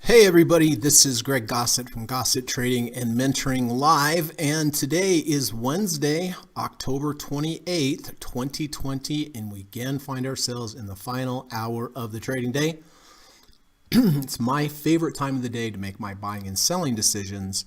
Hey everybody, this is Greg Gossett from Gossett Trading and Mentoring Live, and today is Wednesday, October 28th, 2020, and we again find ourselves in the final hour of the trading day. It's my favorite time of the day to make my buying and selling decisions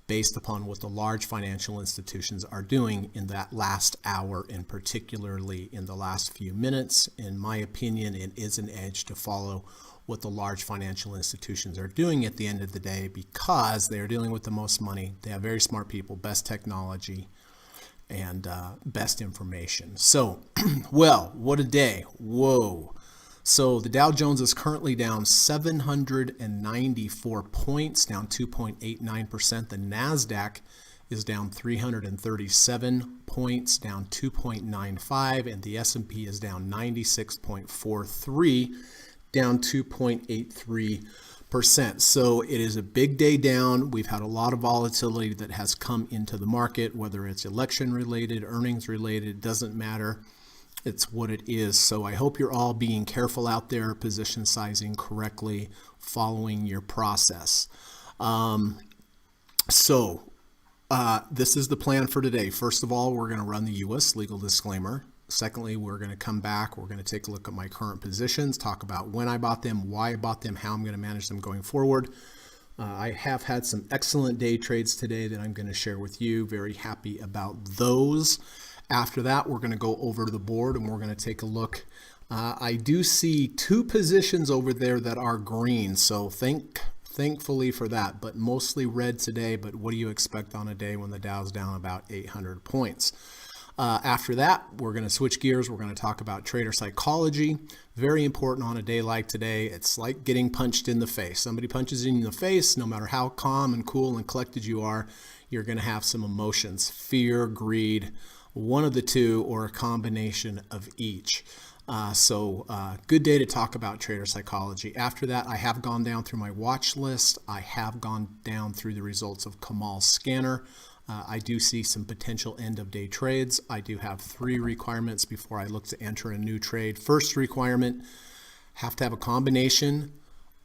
based upon what the large financial institutions are doing in that last hour, and particularly in the last few minutes. In my opinion, it is an edge to follow what the large financial institutions are doing at the end of the day because they are dealing with the most money. They have very smart people, best technology, and best information. So, well, what a day. Whoa. So the Dow Jones is currently down 794 points, down 2.89%. The NASDAQ is down 337 points, down 2.95%, and the S&P is down 96.43, down 2.83%. So it is a big day down. We've had a lot of volatility that has come into the market, whether it's election related, earnings related, it doesn't matter. It's what it is. So I hope you're all being careful out there, position sizing correctly, following your process. This is the plan for today. First of all, we're going to run the U.S. legal disclaimer. Secondly, we're going to come back. We're going to take a look at my current positions, talk about when I bought them, why I bought them, how I'm going to manage them going forward. I have had some excellent day trades today that I'm going to share with you. Very happy about those. After that, we're going to go over to the board and we're going to take a look. I do see two positions over there that are green, so thankfully for that, but mostly red today. But what do you expect on a day when the Dow's down about 800 points? After that, we're going to switch gears. We're going to talk about trader psychology. Very important on a day like today. It's like getting punched in the face. Somebody punches you in the face, no matter how calm and cool and collected you are, you're going to have some emotions, fear, greed, one of the two, or a combination of each. Good day to talk about trader psychology. After that, I have gone down through my watch list. I have gone down through the results of Kamal's scanner. I do see some potential end of day trades. I do have 3 requirements before I look to enter a new trade. First requirement, have to have a combination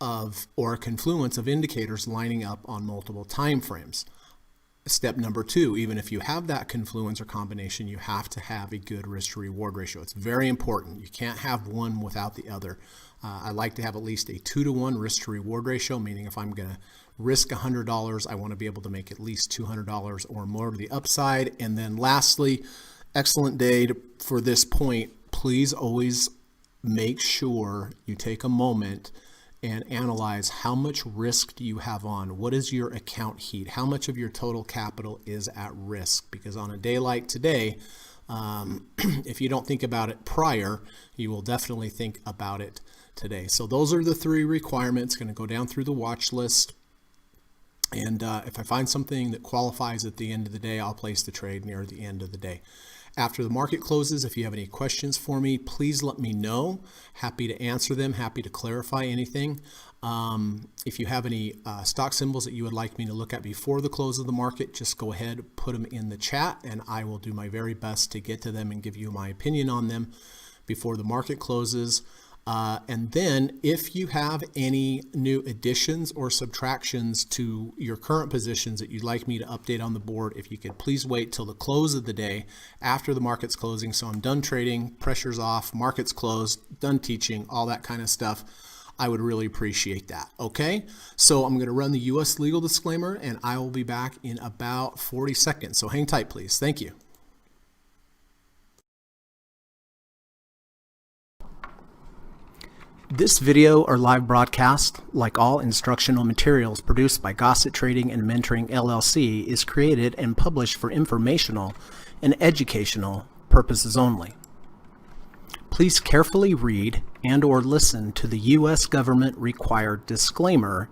of or a confluence of indicators lining up on multiple time frames. Step number 2, even if you have that confluence or combination, you have to have a good risk to reward ratio. It's very important. You can't have one without the other. I like to have at least a 2-to-1 risk to reward ratio, meaning if I'm going to risk $100, I want to be able to make at least $200 or more to the upside. And then lastly, excellent day for this point. Please always make sure you take a moment and analyze how much risk do you have on. What is your account heat? How much of your total capital is at risk? Because on a day like today, if you don't think about it prior, you will definitely think about it today. So those are the 3 requirements. Going to go down through the watch list. And if I find something that qualifies at the end of the day, I'll place the trade near the end of the day. After the market closes, if you have any questions for me, please let me know. Happy to answer them, happy to clarify anything. If you have any stock symbols that you would like me to look at before the close of the market, just go ahead, put them in the chat, and I will do my very best to get to them and give you my opinion on them before the market closes. And then if you have any new additions or subtractions to your current positions that you'd like me to update on the board, if you could please wait till the close of the day after the market's closing. So I'm done trading, pressure's off, market's closed, done teaching, all that kind of stuff. I would really appreciate that. Okay, so I'm going to run the U.S. legal disclaimer and I will be back in about 40 seconds. So hang tight, please. Thank you. This video or live broadcast, like all instructional materials produced by Gossett Trading and Mentoring LLC, is created and published for informational and educational purposes only. Please carefully read and/or listen to the U.S. government required disclaimer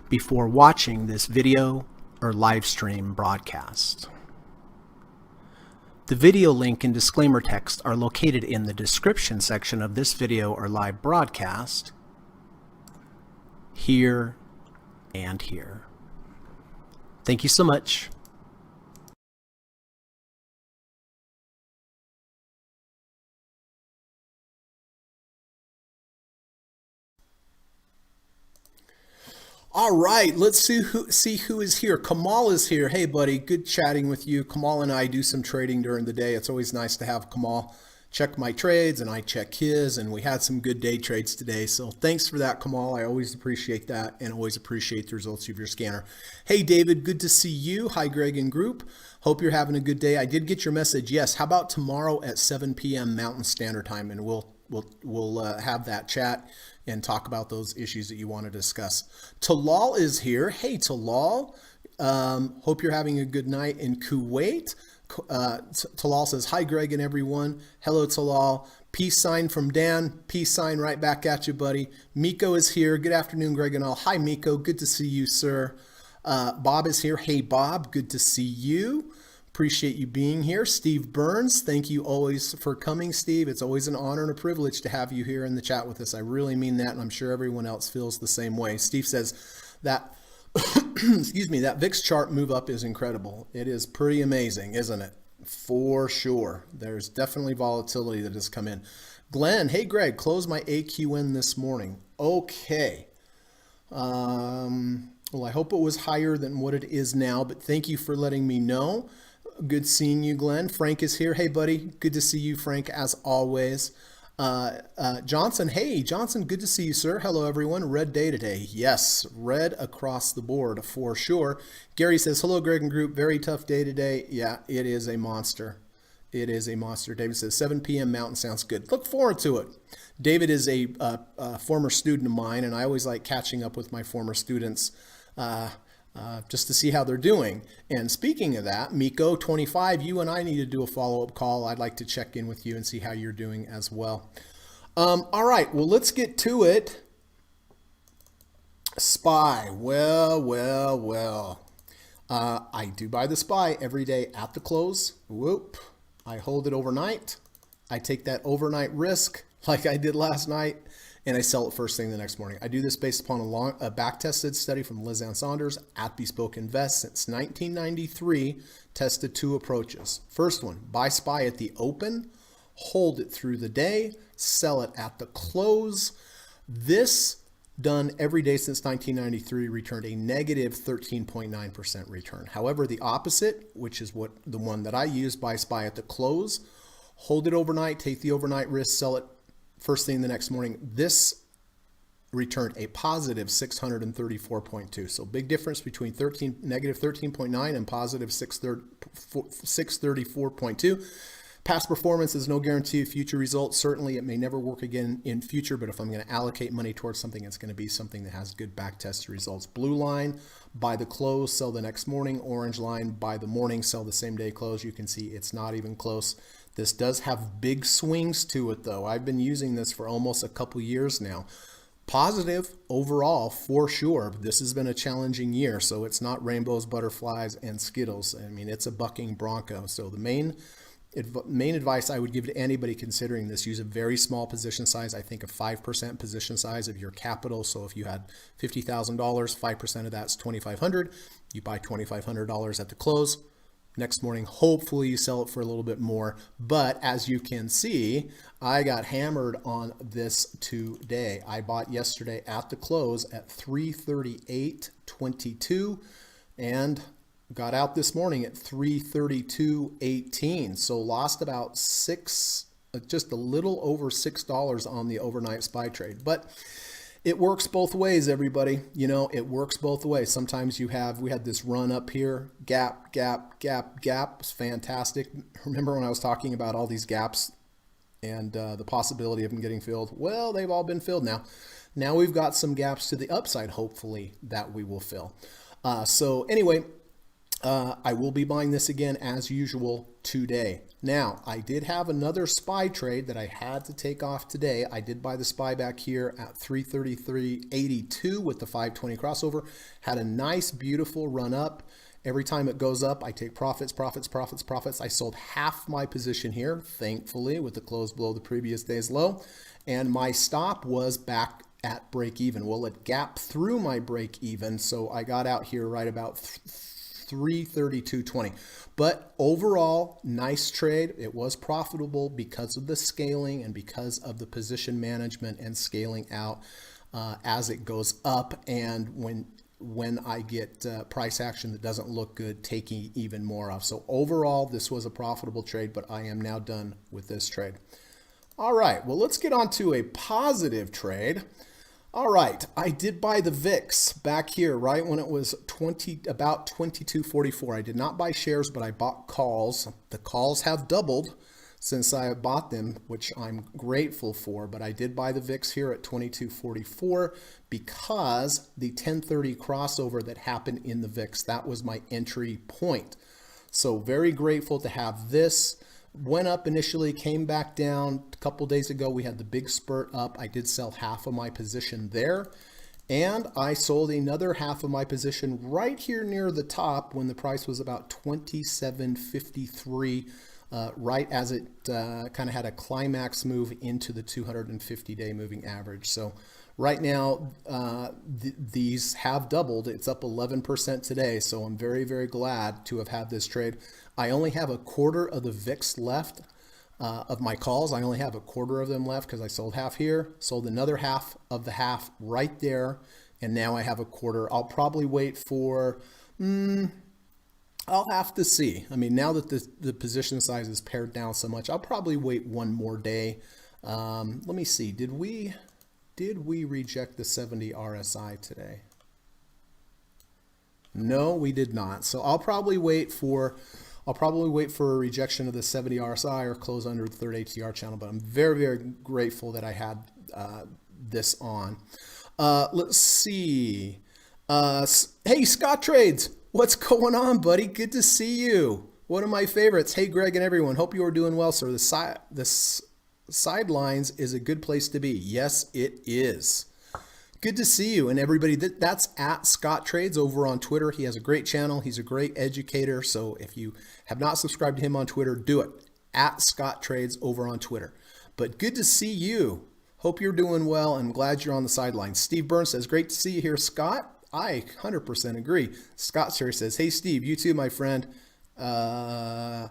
before watching this video or live stream broadcast. The video link and disclaimer text are located in the description section of this video or live broadcast, here and here. Thank you so much. All right, let's see who is here. Kamal is here. Hey, buddy, good chatting with you. Kamal and I do some trading during the day. It's always nice to have Kamal check my trades, and I check his, and we had some good day trades today. So thanks for that, Kamal. I always appreciate that, and always appreciate the results of your scanner. Hey, David, good to see you. Hi, Greg and group. Hope you're having a good day. I did get your message. Yes, how about tomorrow at 7 p.m. Mountain Standard Time, and we'll have that chat and talk about those issues that you want to discuss. Talal is here. Hey, Talal. Hope you're having a good night in Kuwait. Talal says, hi, Greg and everyone. Hello, Talal. Peace sign from Dan. Peace sign right back at you, buddy. Miko is here. Good afternoon, Greg and all. Hi, Miko. Good to see you, sir. Bob is here. Hey, Bob. Good to see you. Appreciate you being here. Steve Burns, thank you always for coming, Steve. It's always an honor and a privilege to have you here in the chat with us. I really mean that, and I'm sure everyone else feels the same way. Steve says that, excuse me, that VIX chart move up is incredible. It is pretty amazing, isn't it? For sure. There's definitely volatility that has come in. Glenn, hey, Greg, close my AQN this morning. Okay. Well, I hope it was higher than what it is now, but thank you for letting me know. Good seeing you, Glenn. Frank is here. Hey, buddy. Good to see you, Frank, as always. Johnson. Hey, Johnson. Good to see you, sir. Hello, everyone. Red day today. Yes, red across the board for sure. Gary says, hello, Greg and group. Very tough day today. Yeah, it is a monster. It is a monster. David says, 7 p.m. Mountain sounds good. Look forward to it. David is a former student of mine, and I always like catching up with my former students just to see how they're doing. And speaking of that, Miko, 25, you and I need to do a follow-up call. I'd like to check in with you and see how you're doing as well. All right, well, let's get to it. SPY, well. I do buy the SPY every day at the close. Whoop, I hold it overnight. I take that overnight risk like I did last night, and I sell it first thing the next morning. I do this based upon a back-tested study from Liz Ann Saunders at Bespoke Invest. Since 1993, tested two approaches. First one, buy SPY at the open, hold it through the day, sell it at the close. This, done every day since 1993, returned a negative 13.9% return. However, the opposite, which is the one that I use, buy SPY at the close, hold it overnight, take the overnight risk, sell it first thing the next morning. This returned a positive 634.2. So big difference between negative 13.9 and positive 634.2. Past performance is no guarantee of future results. Certainly, it may never work again in future, but if I'm going to allocate money towards something, it's going to be something that has good back-tested results. Blue line, buy the close, sell the next morning. Orange line, buy the morning, sell the same day close. You can see it's not even close. This does have big swings to it, though. I've been using this for almost a couple years now. Positive overall, for sure. This has been a challenging year, so it's not rainbows, butterflies, and Skittles. I mean, it's a bucking bronco. So the main advice I would give to anybody considering this, use a very small position size. I think a 5% position size of your capital. So if you had $50,000, 5% of that's $2,500. You buy $2,500 at the close. Next morning, hopefully you sell it for a little bit more. But as you can see, I got hammered on this today. I bought yesterday at the close at 338.22 and got out this morning at 332.18. So lost about just a little over $6 on the overnight SPY trade. But it works both ways, everybody. You know, it works both ways. Sometimes we had this run up here, gap. It's fantastic. Remember when I was talking about all these gaps and the possibility of them getting filled? Well, they've all been filled now. Now we've got some gaps to the upside, hopefully, that we will fill. So anyway, I will be buying this again as usual today. Now, I did have another SPY trade that I had to take off today. I did buy the SPY back here at 333.82 with the 520 crossover. Had a nice, beautiful run up. Every time it goes up, I take profits. I sold half my position here, thankfully, with the close below the previous day's low. And my stop was back at break even. Well, it gapped through my break even, so I got out here right about 332.20. But overall, nice trade. It was profitable because of the scaling and because of the position management and scaling out as it goes up. And when when I get price action that doesn't look good, taking even more off. So overall, this was a profitable trade, but I am now done with this trade. All right, well, let's get on to a positive trade. All right, I did buy the VIX back here, right when it was about 22.44. I did not buy shares, but I bought calls. The calls have doubled since I bought them, which I'm grateful for, but I did buy the VIX here at 22.44 because the 1030 crossover that happened in the VIX, that was my entry point. So very grateful to have this. Went up initially, came back down. A couple days ago, we had the big spurt up. I did sell half of my position there, and I sold another half of my position right here near the top when the price was about 27.53, right as it kind of had a climax move into the 250-day moving average. So right now, these have doubled. It's up 11% today, so I'm very, very glad to have had this trade. I only have a quarter of the VIX left of my calls. I only have a quarter of them left because I sold half here, sold another half of the half right there, and now I have a quarter. I'll probably wait for, I'll have to see. I mean, now that the position size is pared down so much, I'll probably wait one more day. Let me see. Did we reject the 70 RSI today? No, we did not. So I'll probably wait for a rejection of the 70 RSI or close under the third ATR channel, but I'm very, very grateful that I had this on. Let's see. Hey, Scott Trades, what's going on, buddy? Good to see you. One of my favorites. Hey, Greg and everyone. Hope you are doing well, sir. The sidelines is a good place to be. Yes, it is. Good to see you and everybody. That's at Scott Trades over on Twitter. He has a great channel. He's a great educator. So if you have not subscribed to him on Twitter, do it. At Scott Trades over on Twitter. But good to see you. Hope you're doing well and glad you're on the sidelines. Steve Burns says, great to see you here, Scott. I 100% agree. Scott Sir says, hey, Steve, you too, my friend. High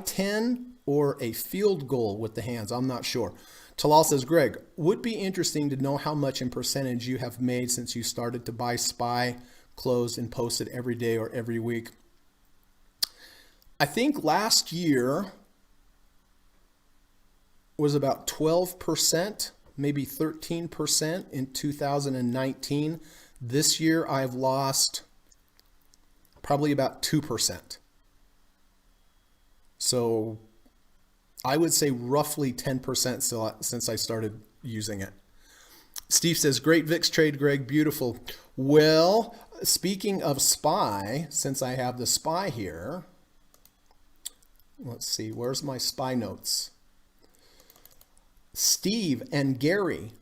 10 or a field goal with the hands. I'm not sure. Talal says, Greg, would be interesting to know how much in percentage you have made since you started to buy SPY, close, and post it every day or every week. I think last year was about 12%, maybe 13% in 2019. This year I've lost probably about 2%. So I would say roughly 10% still since I started using it. Steve says, great VIX trade, Greg. Beautiful. Well, speaking of SPY, since I have the SPY here, let's see, where's my SPY notes? Steve and Gary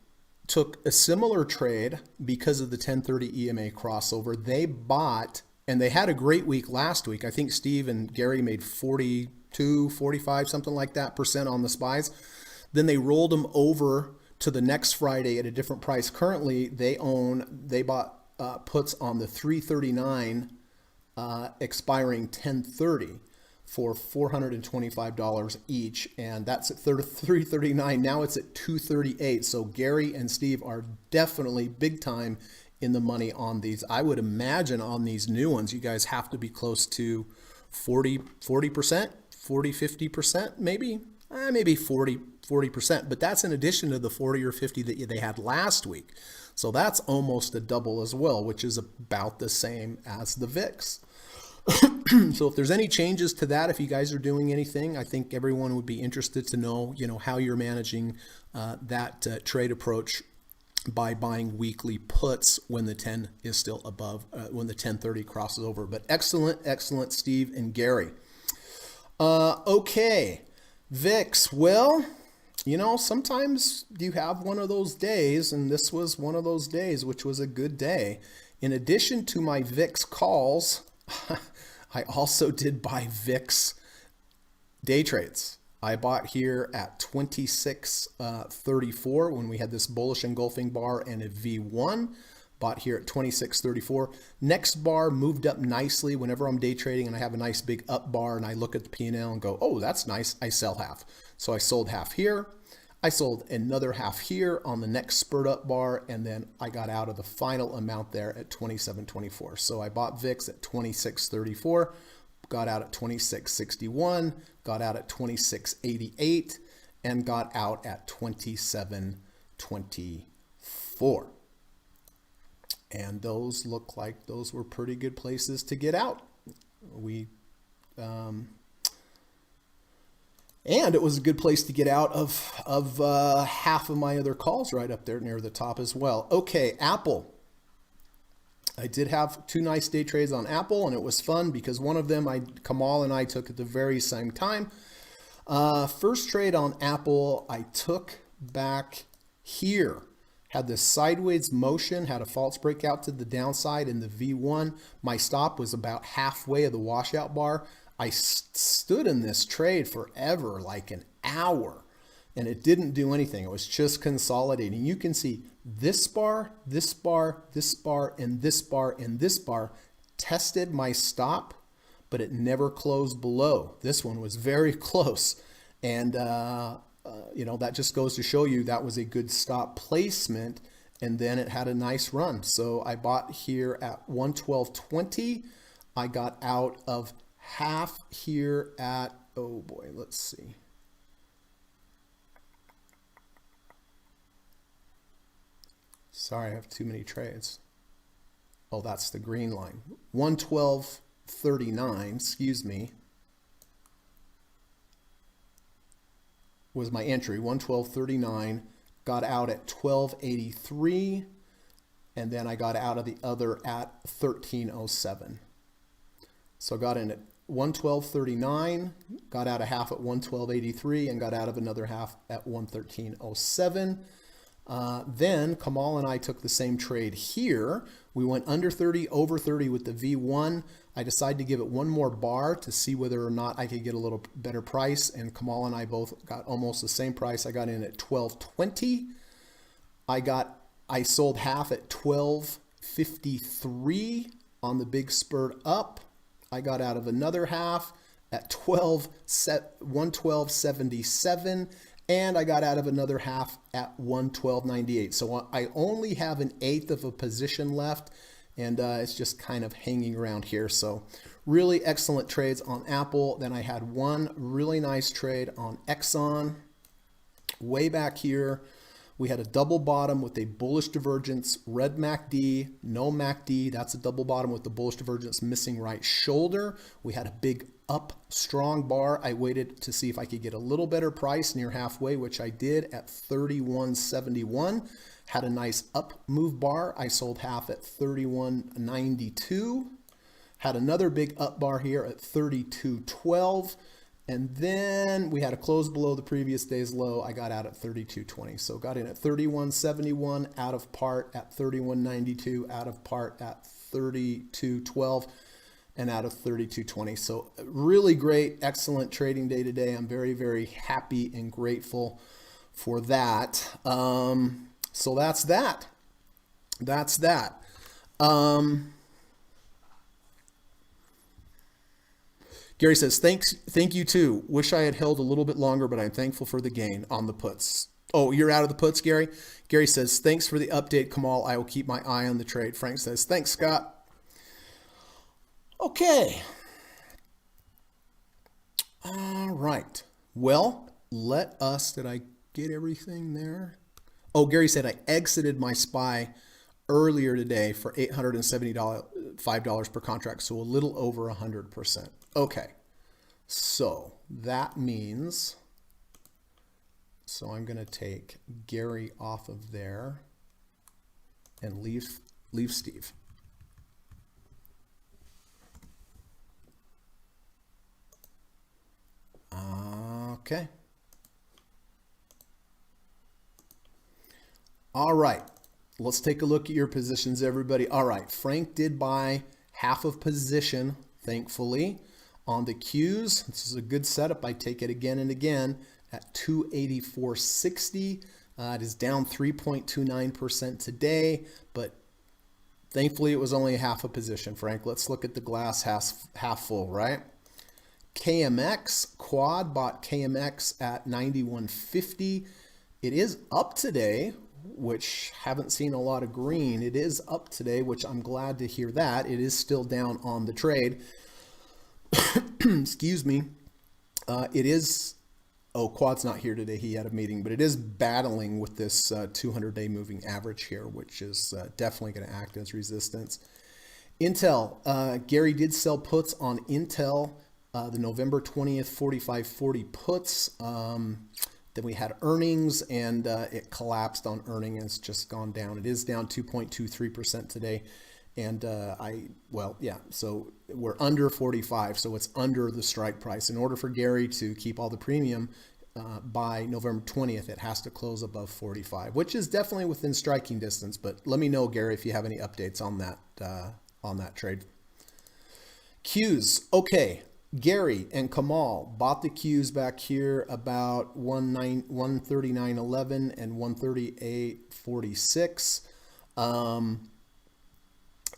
took a similar trade because of the 1030 EMA crossover. They bought, and they had a great week last week. I think Steve and Gary made 42, 45, something like that % on the SPYs. Then they rolled them over to the next Friday at a different price. Currently, they bought puts on the 339 expiring 1030 for $425 each, and that's at 339. Now it's at 238. So Gary and Steve are definitely big time in the money on these. I would imagine on these new ones, you guys have to be close to 40%, 50%, maybe 40%, but that's in addition to the 40 or 50 that they had last week. So that's almost a double as well, which is about the same as the VIX. So if there's any changes to that, if you guys are doing anything, I think everyone would be interested to know, how you're managing that trade approach by buying weekly puts when the 10 is still above, when the 1030 crosses over. But excellent, Steve and Gary. Okay, VIX. Well, sometimes you have one of those days, and this was one of those days, which was a good day. In addition to my VIX calls, I also did buy VIX day trades. I bought here at 26.34 when we had this bullish engulfing bar and a V1. Bought here at 26.34. Next bar moved up nicely. Whenever I'm day trading and I have a nice big up bar and I look at the P&L and go, oh, that's nice, I sell half. So I sold half here. I sold another half here on the next spurt up bar, and then I got out of the final amount there at 27.24. So I bought Vicks at 26.34, got out at 26.61, got out at 26.88, and got out at 27.24. And those look like those were pretty good places to get out. And it was a good place to get out of half of my other calls right up there near the top as well. Okay, Apple. I did have two nice day trades on Apple, and it was fun because one of them Kamal and I took at the very same time. First trade on Apple, I took back here. Had this sideways motion, had a false breakout to the downside in the V1. My stop was about halfway of the washout bar. I stood in this trade forever, like an hour, and it didn't do anything. It was just consolidating. You can see this bar, this bar, this bar, and this bar, and this bar tested my stop, but it never closed below. This one was very close. And, that just goes to show you that was a good stop placement. And then it had a nice run. So I bought here at 112.20. I got out of half here at, oh boy, let's see. Sorry, I have too many trades. Oh, that's the green line. 112.39, excuse me, was my entry. 112.39, got out at 12.83, and then I got out of the other at 13.07. So I got in at 112.39, got out a half at 112.83, and got out of another half at 113.07. Then Kamal and I took the same trade here. We went under 30, over 30 with the V1. I decided to give it one more bar to see whether or not I could get a little better price, and Kamal and I both got almost the same price. I got in at 12.20. I sold half at 12.53 on the big spurt up. I got out of another half at 112.77, and I got out of another half at 112.98. So I only have an eighth of a position left, and it's just kind of hanging around here. So really excellent trades on Apple. Then I had one really nice trade on Exxon way back here. We had a double bottom with a bullish divergence, red MACD, no MACD. That's a double bottom with the bullish divergence, missing right shoulder. We had a big up strong bar. I waited to see if I could get a little better price near halfway, which I did at 31.71. Had a nice up move bar. I sold half at 31.92. Had another big up bar here at 32.12. And then we had a close below the previous day's low. I got out at 32.20. So got in at 31.71, out of part at 31.92, out of part at 32.12, and out of 32.20. So really great, excellent trading day today. I'm very, very happy and grateful for that. So that's that. That's that. Gary says, thank you too. Wish I had held a little bit longer, but I'm thankful for the gain on the puts. Oh, you're out of the puts, Gary? Gary says, thanks for the update, Kamal. I will keep my eye on the trade. Frank says, thanks, Scott. Okay. All right. Well, did I get everything there? Oh, Gary said I exited my SPY earlier today for $875 per contract, so a little over 100%. Okay, so that means, so I'm going to take Gary off of there and leave Steve. Okay. All right. Let's take a look at your positions, everybody. All right. Frank did buy half of position, thankfully, on the Qs. This is a good setup. I take it again and again at 284.60. It is down 3.29% today, but thankfully it was only half a position, Frank. Let's look at the glass half full, right? KMX, Quad bought KMX at 91.50. It is up today, which haven't seen a lot of green. It is up today, which I'm glad to hear that. It is still down on the trade. Excuse me. It is, oh, Quad's not here today. He had a meeting, but it is battling with this 200-day moving average here, which is definitely going to act as resistance. Intel, Gary did sell puts on Intel, the November 20th 45.40 puts. Then we had earnings, and it collapsed on earnings, and it's just gone down. It is down 2.23% today. And so we're under 45, so it's under the strike price. In order for Gary to keep all the premium by November 20th, it has to close above 45, which is definitely within striking distance. But let me know, Gary, if you have any updates on that trade. Qs, okay. Gary and Kamal bought the Qs back here about 139.11 and 138.46.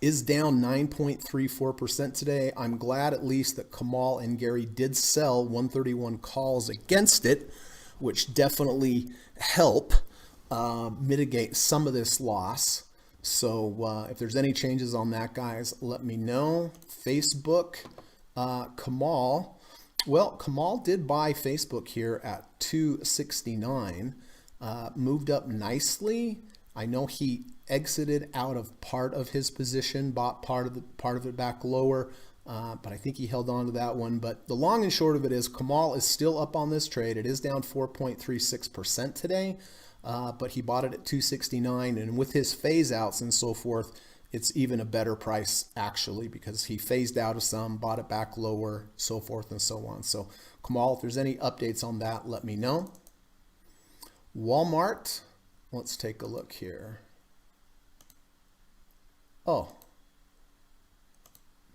Is down 9.34% today. I'm glad at least that Kamal and Gary did sell 131 calls against it, which definitely help mitigate some of this loss. So if there's any changes on that, guys, let me know. Facebook, Kamal. Well, Kamal did buy Facebook here at 269, moved up nicely. I know he exited out of part of his position, bought part of it back lower, but I think he held on to that one. But the long and short of it is Kamal is still up on this trade. It is down 4.36% today, but he bought it at 269, and with his phase outs and so forth, it's even a better price actually, because he phased out of some, bought it back lower, so forth and so on. So Kamal, if there's any updates on that, let me know. Walmart, let's take a look here. Oh,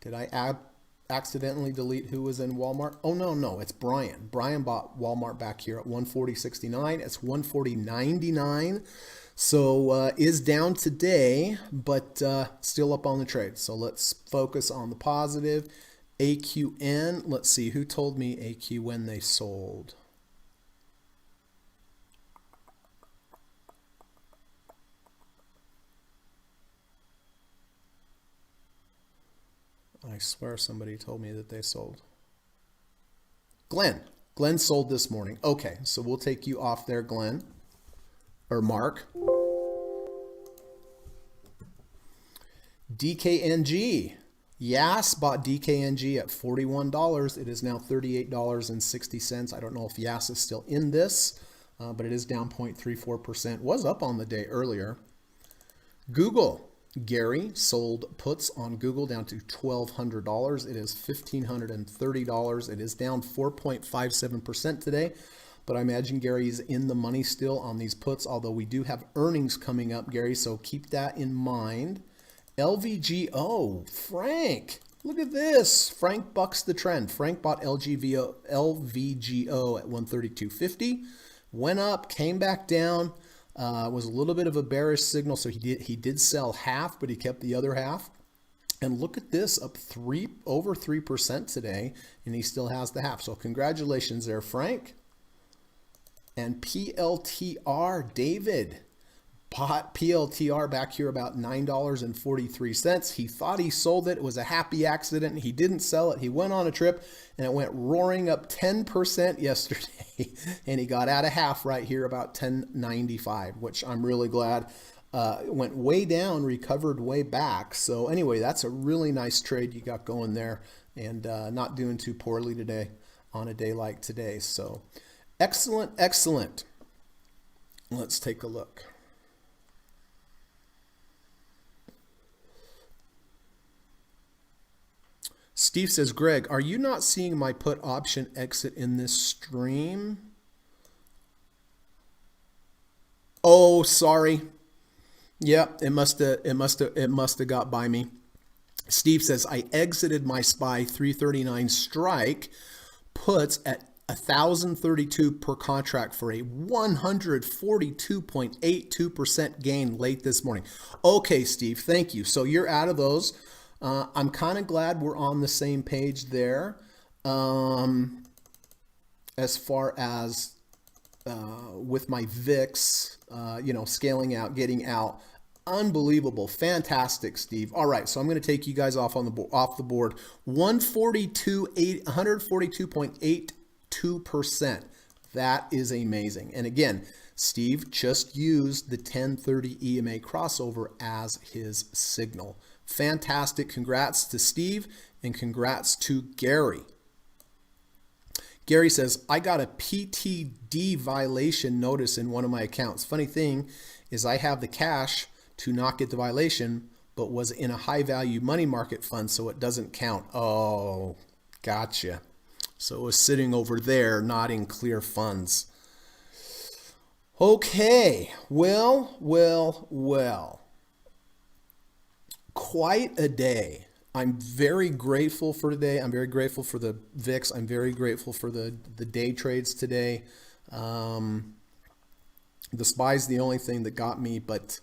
did I accidentally delete who was in Walmart? Oh, no, it's Brian. Brian bought Walmart back here at 140.69. It's 140.99. So is down today, but still up on the trade. So let's focus on the positive. AQN, let's see, who told me AQ when they sold? I swear somebody told me that they sold. Glenn sold this morning. Okay, so we'll take you off there, Glenn, or Mark. DKNG. Yas bought DKNG at $41. It is now $38.60. I don't know if Yas is still in this, but it is down 0.34%. Was up on the day earlier. Google. Gary sold puts on Google down to $1,200. It is $1,530. It is down 4.57% today, but I imagine Gary's in the money still on these puts, although we do have earnings coming up, Gary, so keep that in mind. LVGO, Frank, look at this. Frank bucks the trend. Frank bought LVGO at 132.50, went up, came back down. Was a little bit of a bearish signal, so he did sell half, but he kept the other half. And look at this, up over 3% today, and he still has the half. So congratulations there, Frank. And PLTR, David bought PLTR back here about $9.43. He thought he sold it. It was a happy accident. He didn't sell it. He went on a trip, and it went roaring up 10% yesterday. And he got out of half right here about 10.95, which I'm really glad. It went way down, recovered way back. So anyway, that's a really nice trade you got going there, and not doing too poorly today on a day like today. So excellent, excellent. Let's take a look. Steve says, Greg, are you not seeing my put option exit in this stream? Oh, sorry. Yeah, it must have got by me. Steve says, I exited my SPY 339 strike puts at 1,032 per contract for a 142.82% gain late this morning. Okay, Steve, thank you. So you're out of those. I'm kind of glad we're on the same page there. As far as with my Vicks, scaling out, getting out. Unbelievable, fantastic, Steve. All right, so I'm going to take you guys off the board. 142.82%. That is amazing. And again, Steve just used the 1030 EMA crossover as his signal. Fantastic. Congrats to Steve and congrats to Gary. Gary says, I got a PTD violation notice in one of my accounts. Funny thing is I have the cash to not get the violation, but was in a high value money market fund, so it doesn't count. Oh, gotcha. So it was sitting over there, not in clear funds. Okay, well. Quite a day. I'm very grateful for today. I'm very grateful for the VIX. I'm very grateful for the day trades today. The SPY's the only thing that got me, but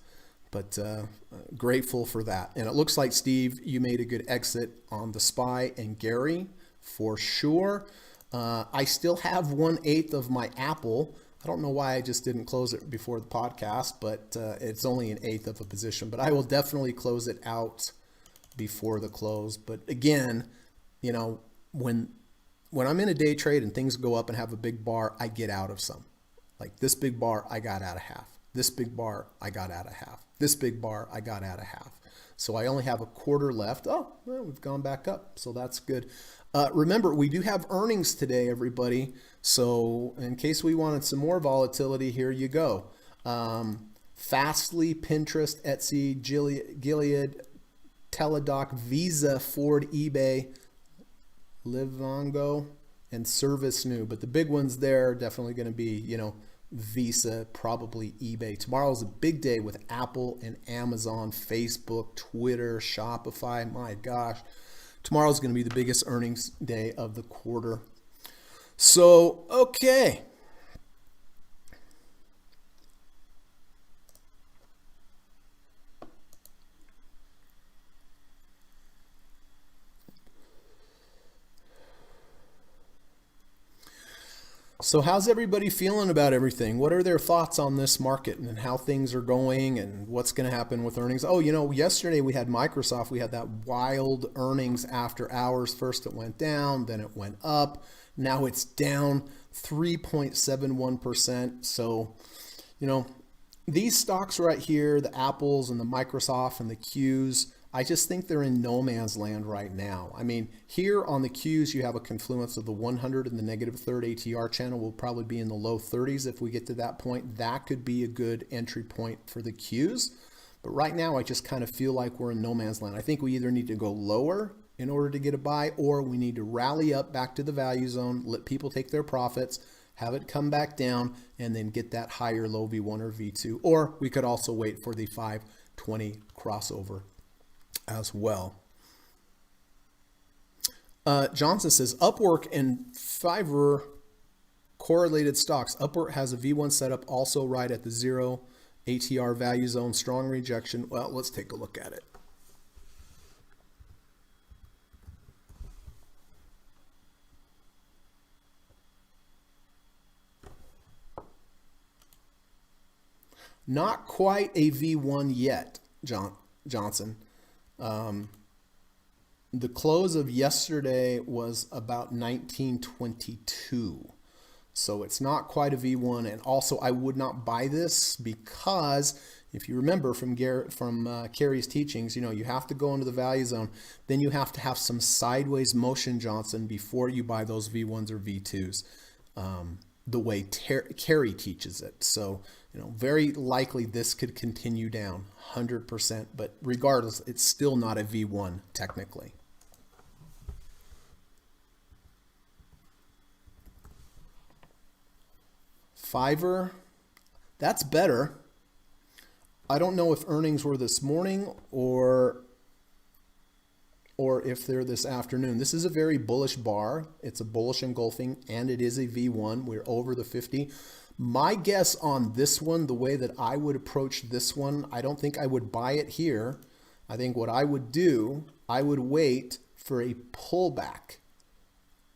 grateful for that. And it looks like, Steve, you made a good exit on the SPY, and Gary, for sure. I still have 1/8 of my Apple. I don't know why I just didn't close it before the podcast, but it's only 1/8 of a position. But I will definitely close it out before the close. But again, when I'm in a day trade and things go up and have a big bar, I get out of some. Like this big bar, I got out of half. This big bar, I got out of half. This big bar, I got out of half. So I only have a quarter left. Oh, well, we've gone back up. So that's good. Remember, we do have earnings today, everybody. So in case we wanted some more volatility, here you go. Fastly, Pinterest, Etsy, Gilead, Teladoc, Visa, Ford, eBay, Livongo, and ServiceNow. But the big ones there are definitely going to be, Visa, probably eBay. Tomorrow's a big day with Apple and Amazon, Facebook, Twitter, Shopify. My gosh. Tomorrow's going to be the biggest earnings day of the quarter. So, okay. So how's everybody feeling about everything? What are their thoughts on this market and how things are going and what's going to happen with earnings? Oh, yesterday we had Microsoft. We had that wild earnings after hours. First it went down, then it went up. Now it's down 3.71%. So, these stocks right here, the Apples and the Microsoft and the Qs, I just think they're in no man's land right now. I mean, here on the Qs, you have a confluence of the 100 and the -3rd ATR channel will probably be in the low 30s. If we get to that point, that could be a good entry point for the Qs. But right now, I just kind of feel like we're in no man's land. I think we either need to go lower in order to get a buy, or we need to rally up back to the value zone, let people take their profits, have it come back down, and then get that higher low V1 or V2. Or we could also wait for the 520 crossover as well. Johnson says Upwork and Fiverr correlated stocks. Upwork has a V1 setup also right at the 0 ATR value zone, strong rejection. Well, let's take a look at it. Not quite a V1 yet, Johnson. The close of yesterday was about 1922. So it's not quite a V1. And also, I would not buy this because if you remember from Carrie's teachings, you have to go into the value zone. Then you have to have some sideways motion, Johnson, before you buy those V1s or V2s. The way Carrie teaches it. So, very likely this could continue down 100%, but regardless, it's still not a V1 technically. Fiverr, that's better. I don't know if earnings were this morning or if they're this afternoon. This is a very bullish bar. It's a bullish engulfing, and it is a V1. We're over the 50. My guess on this one, the way that I would approach this one, I don't think I would buy it here. I think what I would do, I would wait for a pullback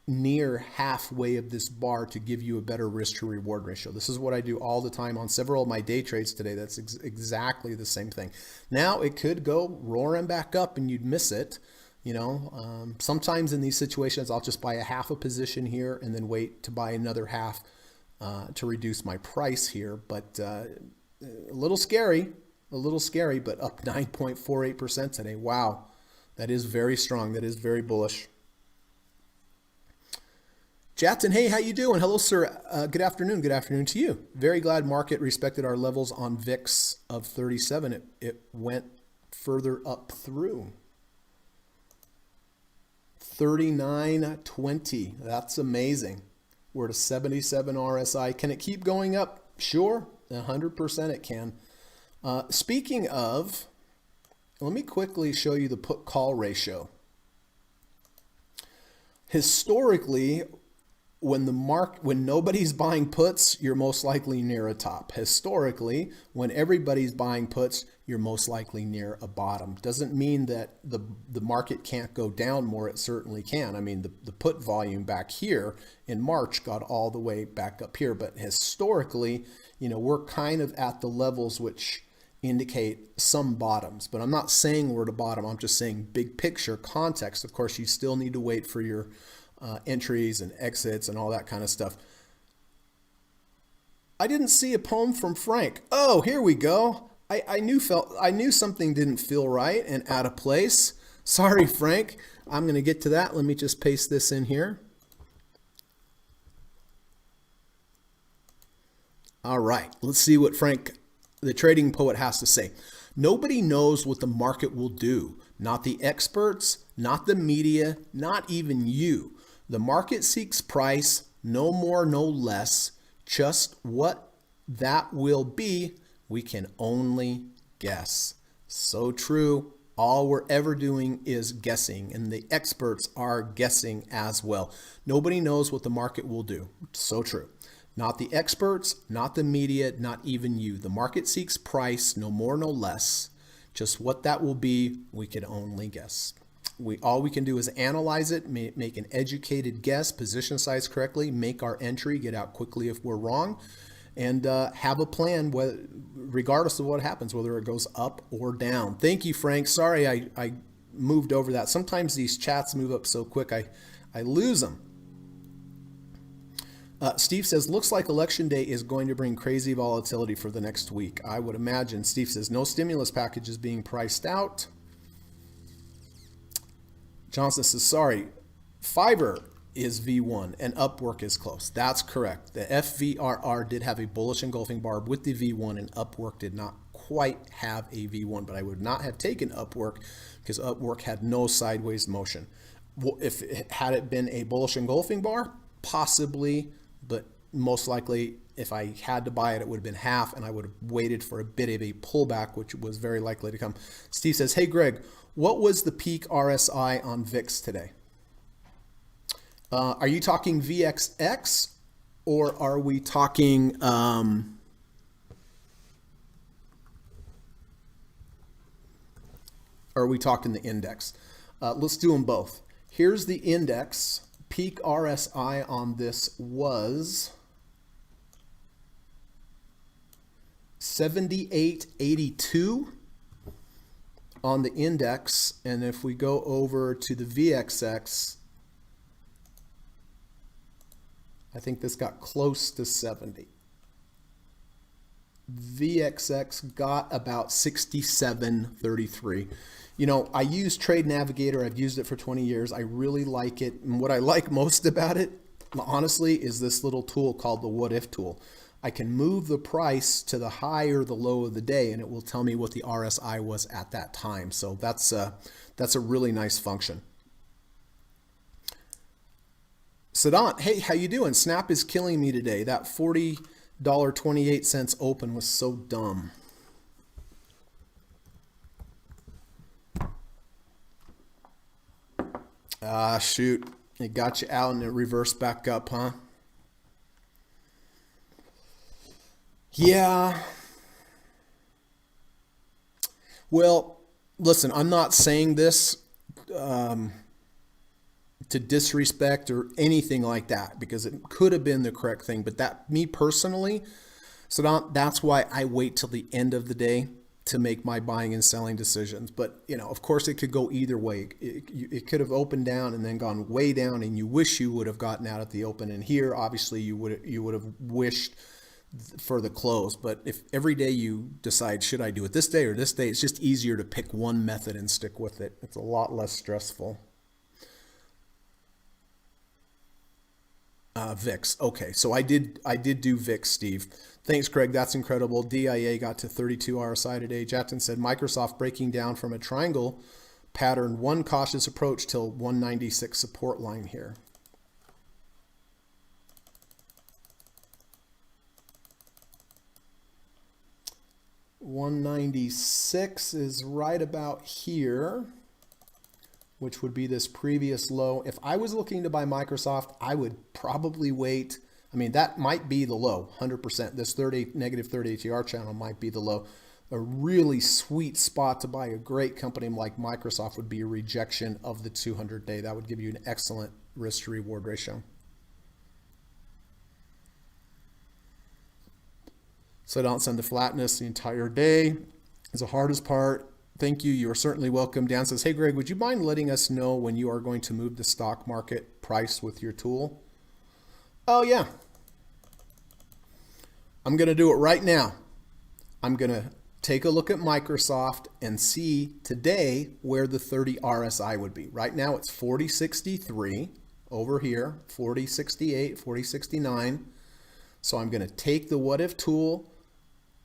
near halfway of this bar to give you a better risk to reward ratio. This is what I do all the time on several of my day trades today. That's exactly the same thing. Now it could go roaring back up and you'd miss it. Sometimes in these situations, I'll just buy a half a position here and then wait to buy another half to reduce my price here. But a little scary, but up 9.48% today. Wow, that is very strong. That is very bullish. Jatson, hey, how you doing? Hello, sir. Good afternoon. Good afternoon to you. Very glad market respected our levels on Vicks of 37. It went further up through 39.20. That's amazing. We're at a 77 RSI. Can it keep going up? Sure, 100% it can. Speaking of, let me quickly show you the put-call ratio. Historically, when nobody's buying puts, you're most likely near a top. Historically, when everybody's buying puts, you're most likely near a bottom. Doesn't mean that the market can't go down more. It certainly can. I mean, the put volume back here in March got all the way back up here. But historically, we're kind of at the levels which indicate some bottoms. But I'm not saying we're at a bottom. I'm just saying big picture context. Of course, you still need to wait for your entries and exits and all that kind of stuff. I didn't see a poem from Frank. Oh, here we go. I knew something didn't feel right and out of place. Sorry, Frank. I'm going to get to that. Let me just paste this in here. All right. Let's see what Frank, the trading poet, has to say. Nobody knows what the market will do. Not the experts, not the media, not even you. The market seeks price, no more, no less. Just what that will be, we can only guess. So true. All we're ever doing is guessing, and the experts are guessing as well. Nobody knows what the market will do. So true. Not the experts, not the media, not even you. The market seeks price, no more, no less. Just what that will be, we can only guess. All we can do is analyze it, make an educated guess, position size correctly, make our entry, get out quickly if we're wrong, and have a plan regardless of what happens, whether it goes up or down. Thank you, Frank. Sorry I moved over that. Sometimes these chats move up so quick I lose them. Steve says, looks like election day is going to bring crazy volatility for the next week. I would imagine. Steve says, no stimulus package is being priced out. Johnson says, sorry, Fiverr is V1 and Upwork is close. That's correct. The FVRR did have a bullish engulfing bar with the V1 and Upwork did not quite have a V1, but I would not have taken Upwork because Upwork had no sideways motion. If it had been a bullish engulfing bar, possibly, but most likely if I had to buy it, it would have been half and I would have waited for a bit of a pullback, which was very likely to come. Steve says, hey, Greg, what was the peak RSI on VIX today? Are you talking VXX or are we talking the index? Let's do them both. Here's the index. Peak RSI on this was 78.82 on the index, and if we go over to the VXX, I think this got close to 70. VXX got about 67.33. I use Trade Navigator. I've used it for 20 years. I really like it. And what I like most about it, honestly, is this little tool called the What If tool. I can move the price to the high or the low of the day, and it will tell me what the RSI was at that time. So that's a really nice function. Sadant, hey, how you doing? Snap is killing me today. That $40.28 open was so dumb. Shoot. It got you out and it reversed back up, huh? Yeah. Well, listen, I'm not saying this to disrespect or anything like that, because it could have been the correct thing. But that, me personally, so that's why I wait till the end of the day to make my buying and selling decisions. But, you know, of course it could go either way. It could have opened down and then gone way down, and you wish you would have gotten out at the open. And here, obviously, you would have wished for the close. But if every day you decide, should I do it this day or this day, it's just easier to pick one method and stick with it. It's a lot less stressful. Vicks. Okay, so I did do Vicks, Steve. Thanks, Craig. That's incredible. DIA got to 32 RSI today. Jackson said Microsoft breaking down from a triangle pattern, one cautious approach till 196 support line here. $196 is right about here, which would be this previous low. If I was looking to buy Microsoft, I would probably wait. I mean, that might be the low, 100%. This negative 30 ATR channel might be the low. A really sweet spot to buy a great company like Microsoft would be a rejection of the 200-day. That would give you an excellent risk to reward ratio. So don't send the flatness the entire day is the hardest part. Thank you. You are certainly welcome. Dan says, hey, Greg, would you mind letting us know when you are going to move the stock market price with your tool? Oh, yeah. I'm going to do it right now. I'm going to take a look at Microsoft and see today where the 30 RSI would be. Right now it's 40.63 over here, 40.68, 40.69. So I'm going to take the what if tool,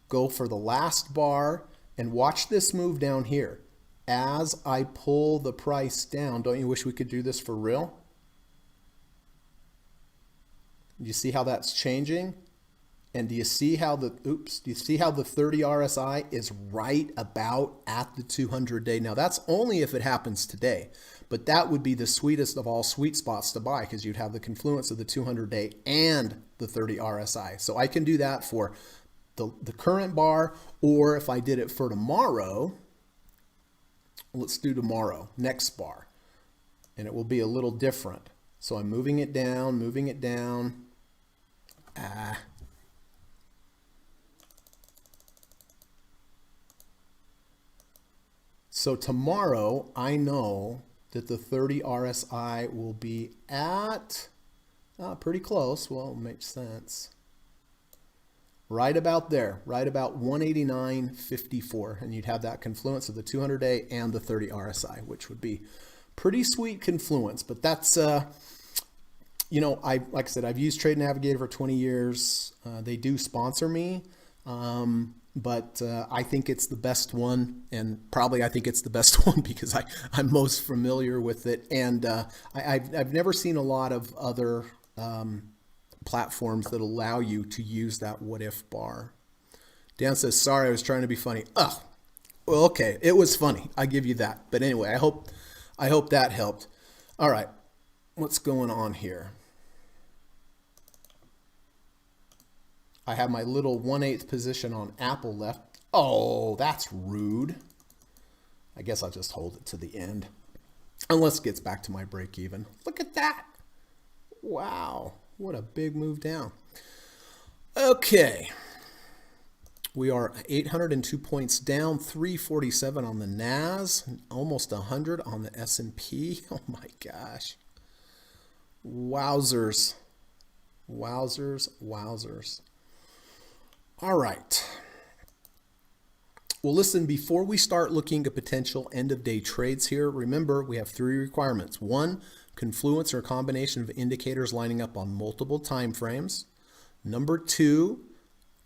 go for the last bar, and watch this move down here. As I pull the price down, don't you wish we could do this for real? You see how that's changing? And do you see how the 30 RSI is right about at the 200-day? Now that's only if it happens today, but that would be the sweetest of all sweet spots to buy, because you'd have the confluence of the 200-day and the 30 RSI. So I can do that for the current bar, or if I did it for tomorrow, let's do tomorrow, next bar, and it will be a little different. So I'm moving it down, moving it down. So tomorrow, I know that the 30 RSI will be at pretty close. Well, it makes sense. Right about there, right about 189.54. And you'd have that confluence of the 200-day and the 30 RSI, which would be pretty sweet confluence. But that's, you know, like I said, I've used Trade Navigator for 20 years. They do sponsor me. But I think it's the best one, and probably I think it's the best one because I'm most familiar with it. And I've never seen a lot of other platforms that allow you to use that what if bar. Dan says, sorry, I was trying to be funny. Oh, well, okay, it was funny. I give you that. But anyway, I hope that helped. All right, what's going on here? I have my little 1/8 position on Apple left. Oh, that's rude. I guess I'll just hold it to the end. Unless it gets back to my break even. Look at that. Wow, what a big move down. Okay. We are 802 points down, 347 on the NAS, almost 100 on the S&P. Oh my gosh. Wowzers. Wowzers, wowzers. All right. Well, listen, before we start looking at potential end-of-day trades here, remember we have 3 requirements. 1, confluence or combination of indicators lining up on multiple time frames. Number 2,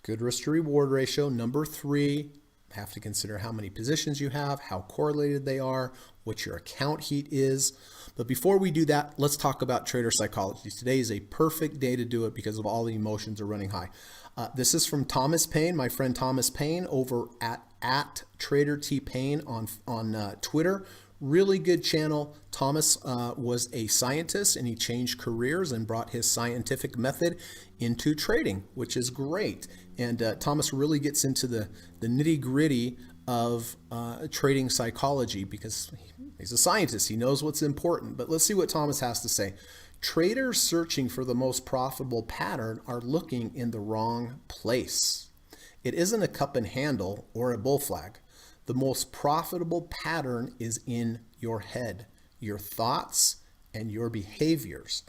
good risk to reward ratio. Number 3, have to consider how many positions you have, how correlated they are, what your account heat is. But before we do that, let's talk about trader psychology. Today is a perfect day to do it because of all the emotions are running high. This is from Thomas Payne, my friend Thomas Payne, over at Trader T Payne on Twitter. Really good channel. Thomas was a scientist and he changed careers and brought his scientific method into trading, which is great. And Thomas really gets into the nitty gritty of trading psychology because He's a scientist. He knows what's important. But let's see what Thomas has to say. Traders searching for the most profitable pattern are looking in the wrong place. It isn't a cup and handle or a bull flag. The most profitable pattern is in your head, your thoughts, and your behaviors.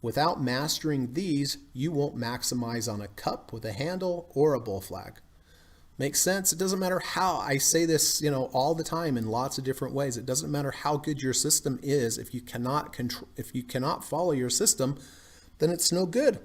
Without mastering these, you won't maximize on a cup with a handle or a bull flag. Makes sense? It doesn't matter how I say this, all the time in lots of different ways. It doesn't matter how good your system is. If you cannot follow your system, then it's no good,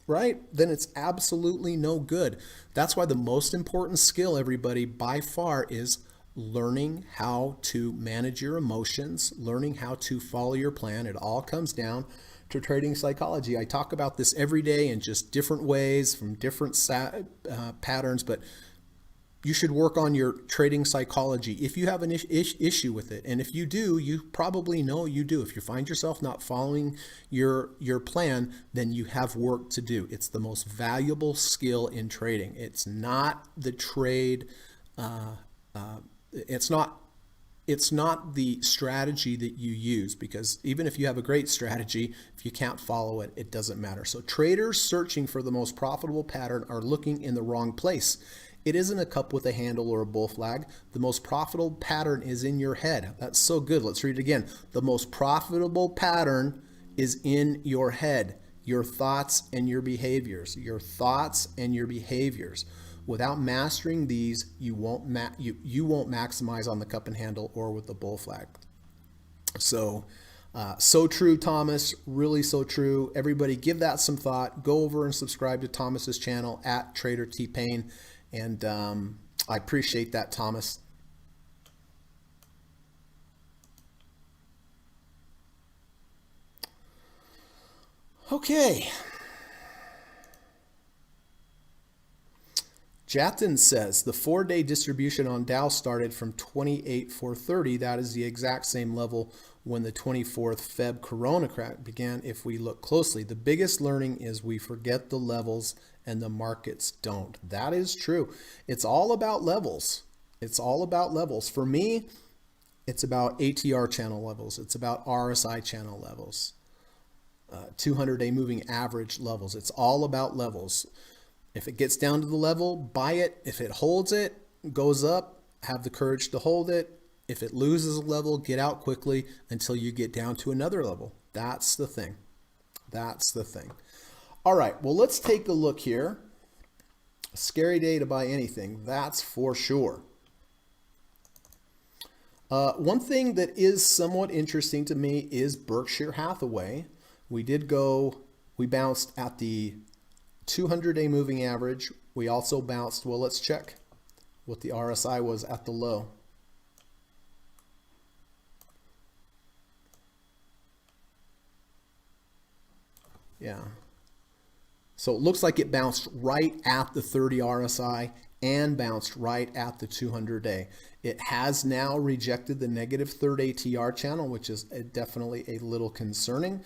right? Then it's absolutely no good. That's why the most important skill, everybody, by far is learning how to manage your emotions, learning how to follow your plan. It all comes down to trading psychology. I talk about this every day in just different ways from different patterns, but you should work on your trading psychology if you have an issue with it. And if you do, you probably know you do. If you find yourself not following your plan, then you have work to do. It's the most valuable skill in trading. It's not the trade. It's not the strategy that you use, because even if you have a great strategy, if you can't follow it, it doesn't matter. So traders searching for the most profitable pattern are looking in the wrong place. It isn't a cup with a handle or a bull flag. The most profitable pattern is in your head. That's so good. Let's read it again. The most profitable pattern is in your head, your thoughts and your behaviors. Your thoughts and your behaviors. Without mastering these, you won't maximize on the cup and handle or with the bull flag. So true, Thomas. Really so true. Everybody give that some thought. Go over and subscribe to Thomas's channel at Trader T Payne. And I appreciate that, Thomas. Okay. Jatin says the 4-day distribution on Dow started from 28,430. That is the exact same level when the 24th Feb Corona crack began. If we look closely, the biggest learning is we forget the levels and the markets don't. That is true. It's all about levels. It's all about levels. For me, it's about ATR channel levels. It's about RSI channel levels, 200-day moving average levels. It's all about levels. If it gets down to the level, buy it. If it holds it, goes up, have the courage to hold it. If it loses a level, get out quickly until you get down to another level. That's the thing. That's the thing. All right, well, let's take a look here. A scary day to buy anything, that's for sure. One thing that is somewhat interesting to me is Berkshire Hathaway. We bounced at the 200-day moving average. We also bounced, well, let's check what the RSI was at the low. Yeah. So it looks like it bounced right at the 30 RSI and bounced right at the 200-day. It has now rejected the negative third ATR channel, which is definitely a little concerning.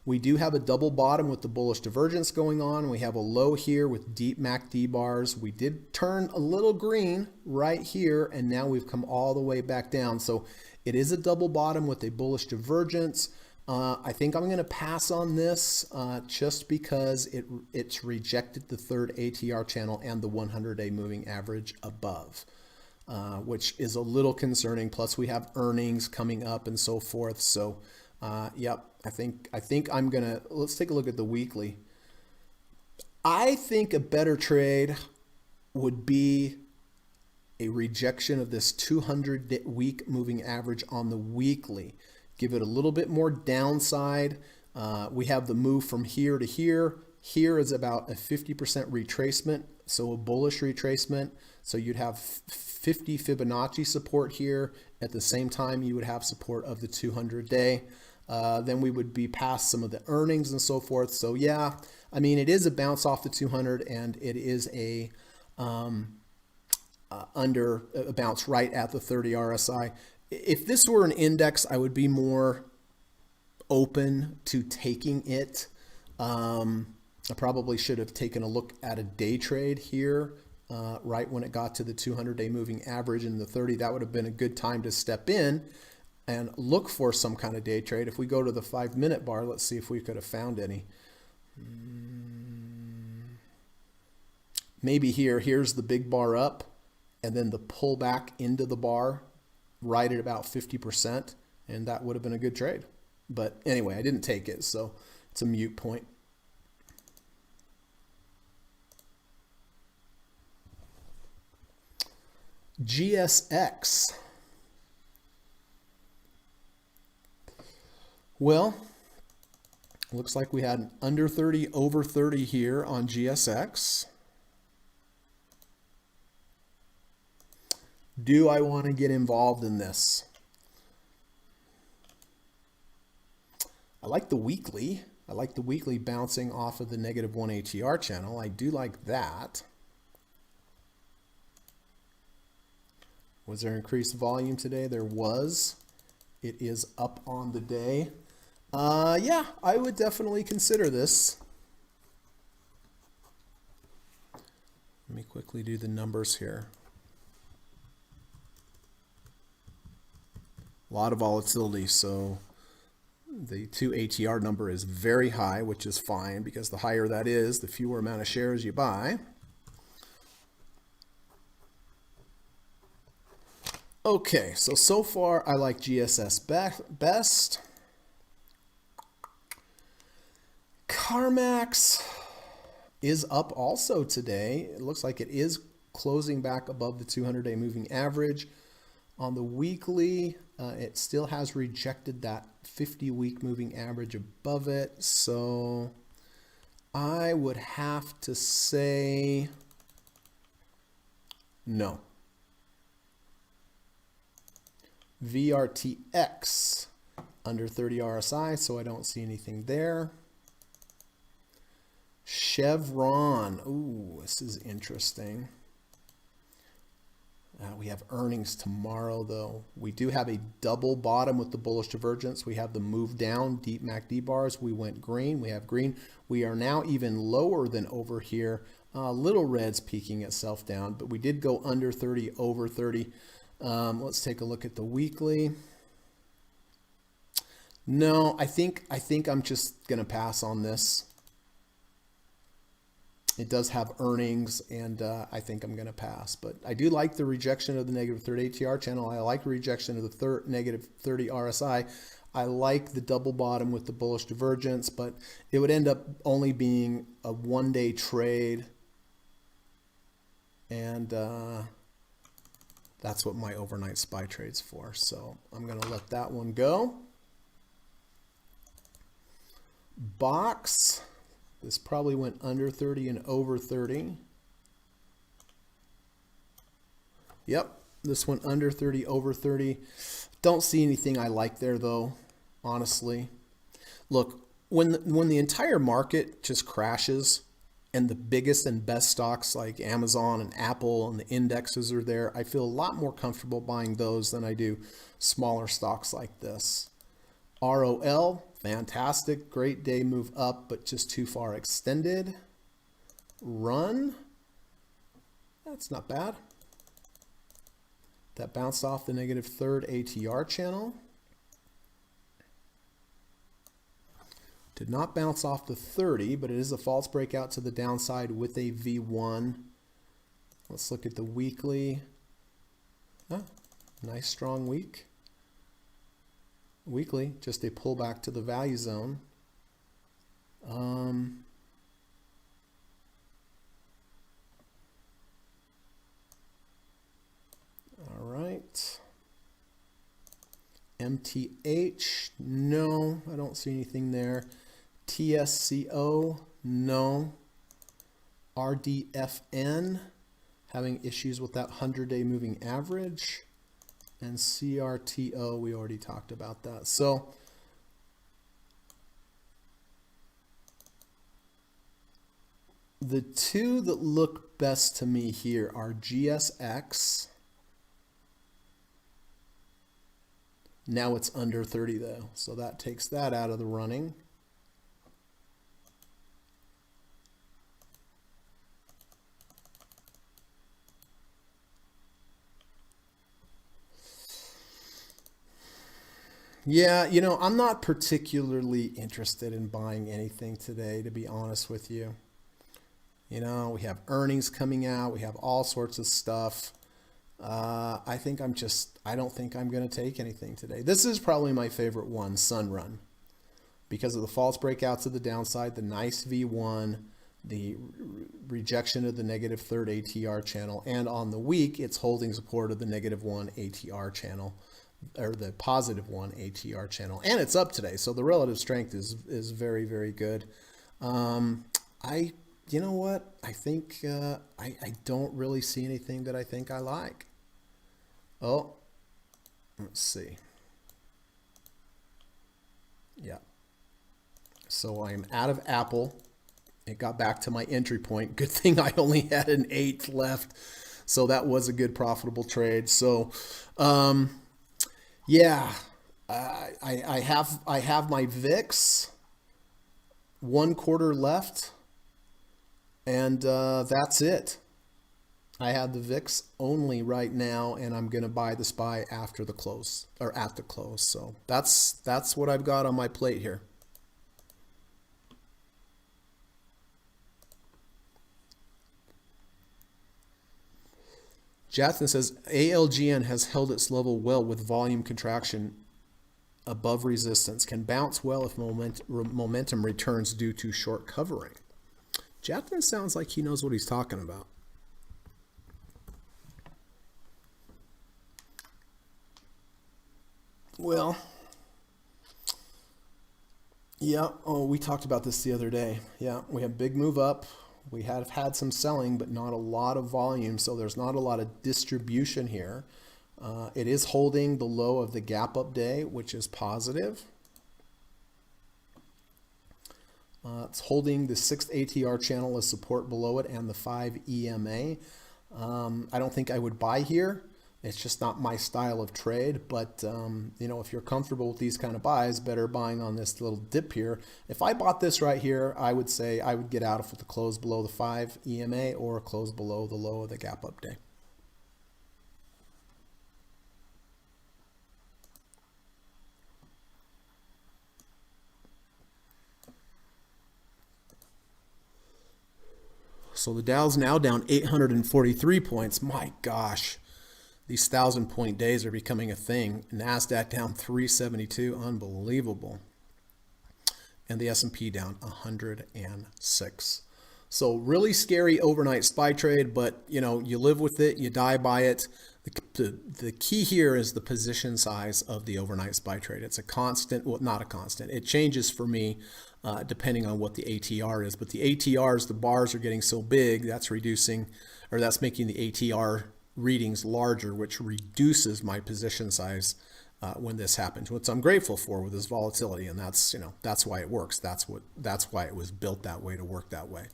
We do have a double bottom with the bullish divergence going on. We have a low here with deep MACD bars. We did turn a little green right here, and now we've come all the way back down. So it is a double bottom with a bullish divergence. I think I'm going to pass on this just because it's rejected the third ATR channel and the 100-day moving average above, which is a little concerning. Plus we have earnings coming up and so forth. So yep, I think I'm going to, let's take a look at the weekly. I think a better trade would be a rejection of this 200-week moving average on the weekly. Give it a little bit more downside. We have the move from here to here. Here is about a 50% retracement, so a bullish retracement. So you'd have 50 Fibonacci support here. At the same time, you would have support of the 200-day. Then we would be past some of the earnings and so forth. So yeah, I mean, it is a bounce off the 200, and it is a under a bounce right at the 30 RSI. If this were an index, I would be more open to taking it. I probably should have taken a look at a day trade here, right when it got to the 200-day moving average and the 30. That would have been a good time to step in. and look for some kind of day trade. If we go to the 5-minute bar, let's see if we could have found any. Maybe here's the big bar up, and then the pullback into the bar right at about 50%, and that would have been a good trade. But anyway, I didn't take it, so it's a moot point. GSX. Well, looks like we had an under 30, over 30 here on GSX. Do I want to get involved in this? I like the weekly. I like the weekly bouncing off of the -1 ATR channel. I do like that. Was there increased volume today? There was. It is up on the day. Yeah, I would definitely consider this. Let me quickly do the numbers here. A lot of volatility, so the 2 ATR number is very high, which is fine because the higher that is, the fewer amount of shares you buy. Okay, so far I like GSS best. CarMax is up also today. It looks like it is closing back above the 200-day moving average. On the weekly, it still has rejected that 50-week moving average above it. So I would have to say no. VRTX under 30 RSI, so I don't see anything there. Chevron. Ooh, this is interesting. We have earnings tomorrow, though. We do have a double bottom with the bullish divergence. We have the move down, deep MACD bars. We went green. We have green. We are now even lower than over here. Little red's peaking itself down, but we did go under 30, over 30. Let's take a look at the weekly. No, I think I'm just going to pass on this. It does have earnings, and I think I'm going to pass. But I do like the rejection of the -30 ATR channel. I like the rejection of the -30 RSI. I like the double bottom with the bullish divergence, but it would end up only being a one-day trade. And that's what my overnight SPY trade's for. So I'm going to let that one go. Box. This probably went under 30 and over 30. Yep, this went under 30, over 30. Don't see anything I like there, though, honestly. Look, when the entire market just crashes and the biggest and best stocks like Amazon and Apple and the indexes are there, I feel a lot more comfortable buying those than I do smaller stocks like this. ROL, fantastic, great day move up, but just too far extended. Run, that's not bad. That bounced off the -3rd ATR channel. Did not bounce off the 30, but it is a false breakout to the downside with a V1. Let's look at the weekly. Nice strong week. Weekly, just a pullback to the value zone. All right. MTH, no, I don't see anything there. TSCO, no. RDFN, having issues with that 100-day moving average. And CRTO, we already talked about that. So the two that look best to me here are GSX. Now it's under 30 though, so that takes that out of the running. Yeah, you know, I'm not particularly interested in buying anything today, to be honest with you. You know, we have earnings coming out, we have all sorts of stuff. I don't think I'm going to take anything today. This is probably my favorite one, Sun Run, because of the false breakouts to the downside, the nice V1, the rejection of the negative third ATR channel, and on the week, it's holding support of the negative one ATR channel, or the positive one ATR channel, and it's up today. So the relative strength is very, very good. I You know what? I think I don't really see anything that I think I like. Oh, let's see. Yeah. So I'm out of Apple. It got back to my entry point. Good thing I only had an eighth left. So that was a good profitable trade. So, yeah, I have my VIX, 1 quarter left, and that's it. I have the VIX only right now, and I'm gonna buy the SPY after the close or at the close. So that's what I've got on my plate here. Jathan says ALGN has held its level well with volume contraction above resistance. Can bounce well if momentum returns due to short covering. Jathan sounds like he knows what he's talking about. Well, yeah. Oh, we talked about this the other day. Yeah, we have big move up. We have had some selling, but not a lot of volume, so there's not a lot of distribution here. It is holding the low of the gap up day, which is positive. It's holding the 6th ATR channel as support below it and the 5 EMA. I don't think I would buy here. It's just not my style of trade, but you know, if you're comfortable with these kind of buys, better buying on this little dip here. If I bought this right here, I would say I would get out if the close below the 5 EMA or close below the low of the gap up day. So the Dow's now down 843 points. My gosh. These 1,000-point days are becoming a thing. NASDAQ down 372, unbelievable. And the S&P down 106. So really scary overnight SPY trade, but you know, you live with it, you die by it. The key here is the position size of the overnight SPY trade. It's a constant, well, not a constant. It changes for me depending on what the ATR is. But the ATRs, the bars are getting so big, that's reducing, or that's making the ATR readings larger, which reduces my position size when this happens, which I'm grateful for with this volatility, and that's, you know, that's why it works. That's why it was built that way, to work that way.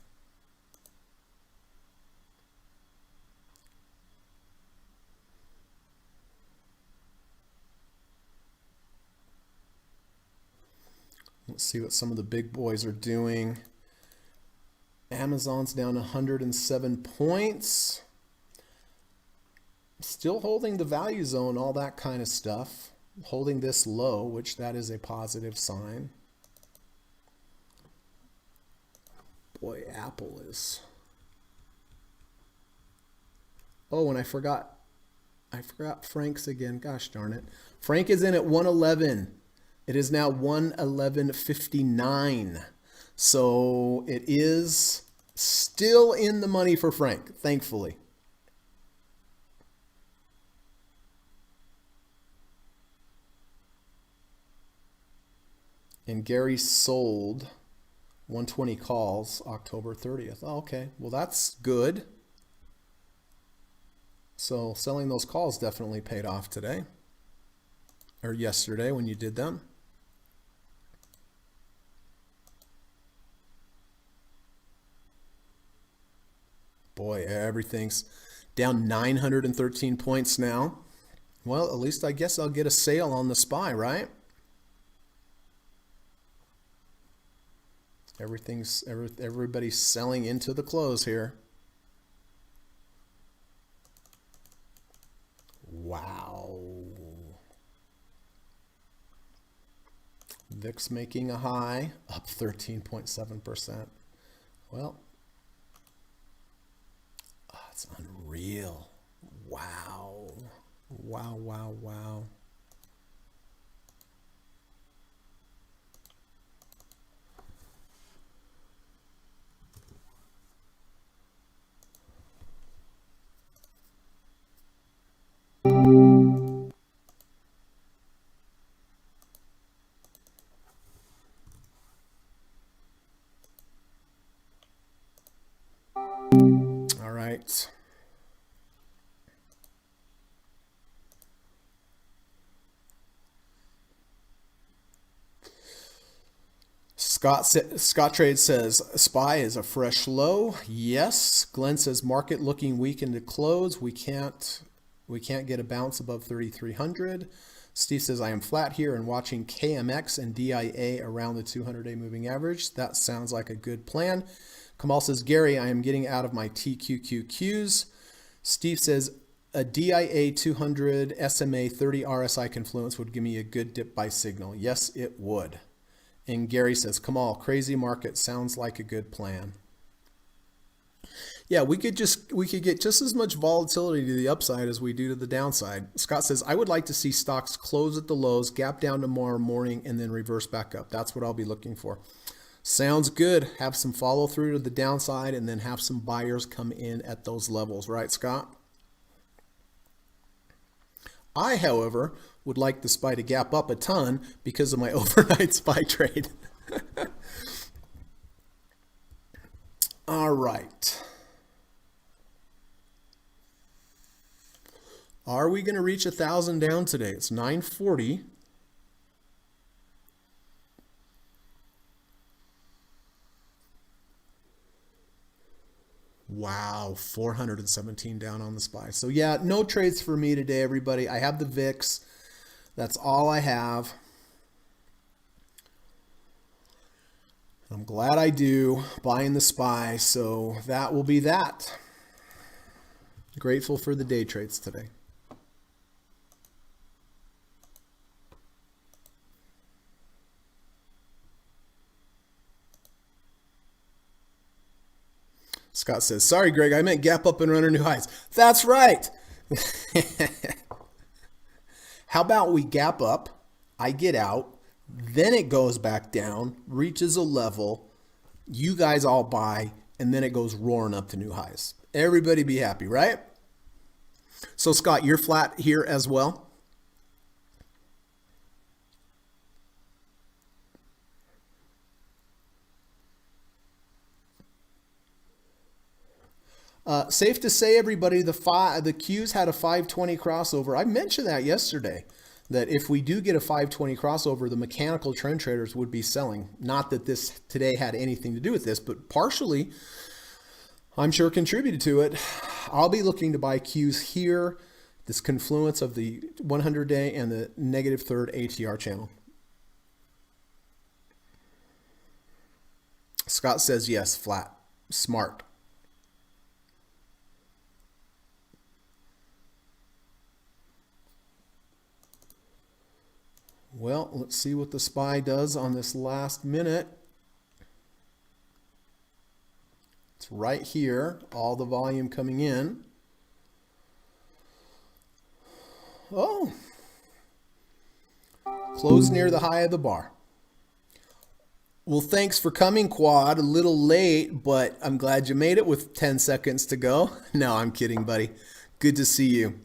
Let's see what some of the big boys are doing. Amazon's down 107 points. Still holding the value zone, all that kind of stuff. Holding this low, which that is a positive sign. Boy, Apple is. Oh, and I forgot Frank's again. Gosh darn it. Frank is in at 111. It is now 111.59. So it is still in the money for Frank, thankfully. And Gary sold 120 calls October 30th. Oh, okay, well that's good. So selling those calls definitely paid off today, or yesterday when you did them. Boy, everything's down 913 points now. Well, at least I guess I'll get a sale on the SPY, right? Everybody's selling into the close here. Wow. VIX making a high, up 13.7%. Well, it's unreal. Wow. Wow, wow, wow. All right. Scott Trade says SPY is a fresh low. Yes. Glenn says market looking weak into close. We can't get a bounce above 3,300. Steve says I am flat here and watching KMX and DIA around the 200-day moving average. That sounds like a good plan. Kamal says Gary, I am getting out of my TQQQs. Steve says a DIA 200 SMA 30 RSI confluence would give me a good dip buy signal. Yes, it would. And Gary says, Kamal, crazy market sounds like a good plan. Yeah, we could get just as much volatility to the upside as we do to the downside. Scott says, I would like to see stocks close at the lows, gap down tomorrow morning, and then reverse back up. That's what I'll be looking for. Sounds good. Have some follow through to the downside and then have some buyers come in at those levels. Right, Scott? I, however, would like the SPY to gap up a ton because of my overnight SPY trade. All right. Are we going to reach 1,000 down today? It's 940. Wow, 417 down on the SPY. So yeah, no trades for me today, everybody. I have the VIX. That's all I have. I'm glad I do, buying the SPY. So that will be that. Grateful for the day trades today. Scott says, sorry, Greg, I meant gap up and run our new highs. That's right. How about we gap up, I get out, then it goes back down, reaches a level, you guys all buy, and then it goes roaring up to new highs. Everybody be happy, right? So Scott, you're flat here as well? Safe to say, everybody, the Qs had a 520 crossover. I mentioned that yesterday, that if we do get a 520 crossover, the mechanical trend traders would be selling. Not that this today had anything to do with this, but partially, I'm sure contributed to it. I'll be looking to buy Qs here, this confluence of the 100-day and the negative third ATR channel. Scott says yes, flat, smart. Well, let's see what the SPY does on this last minute. It's right here, all the volume coming in. Oh, close near the high of the bar. Well, thanks for coming, Quad. A little late, but I'm glad you made it with 10 seconds to go. No, I'm kidding, buddy. Good to see you.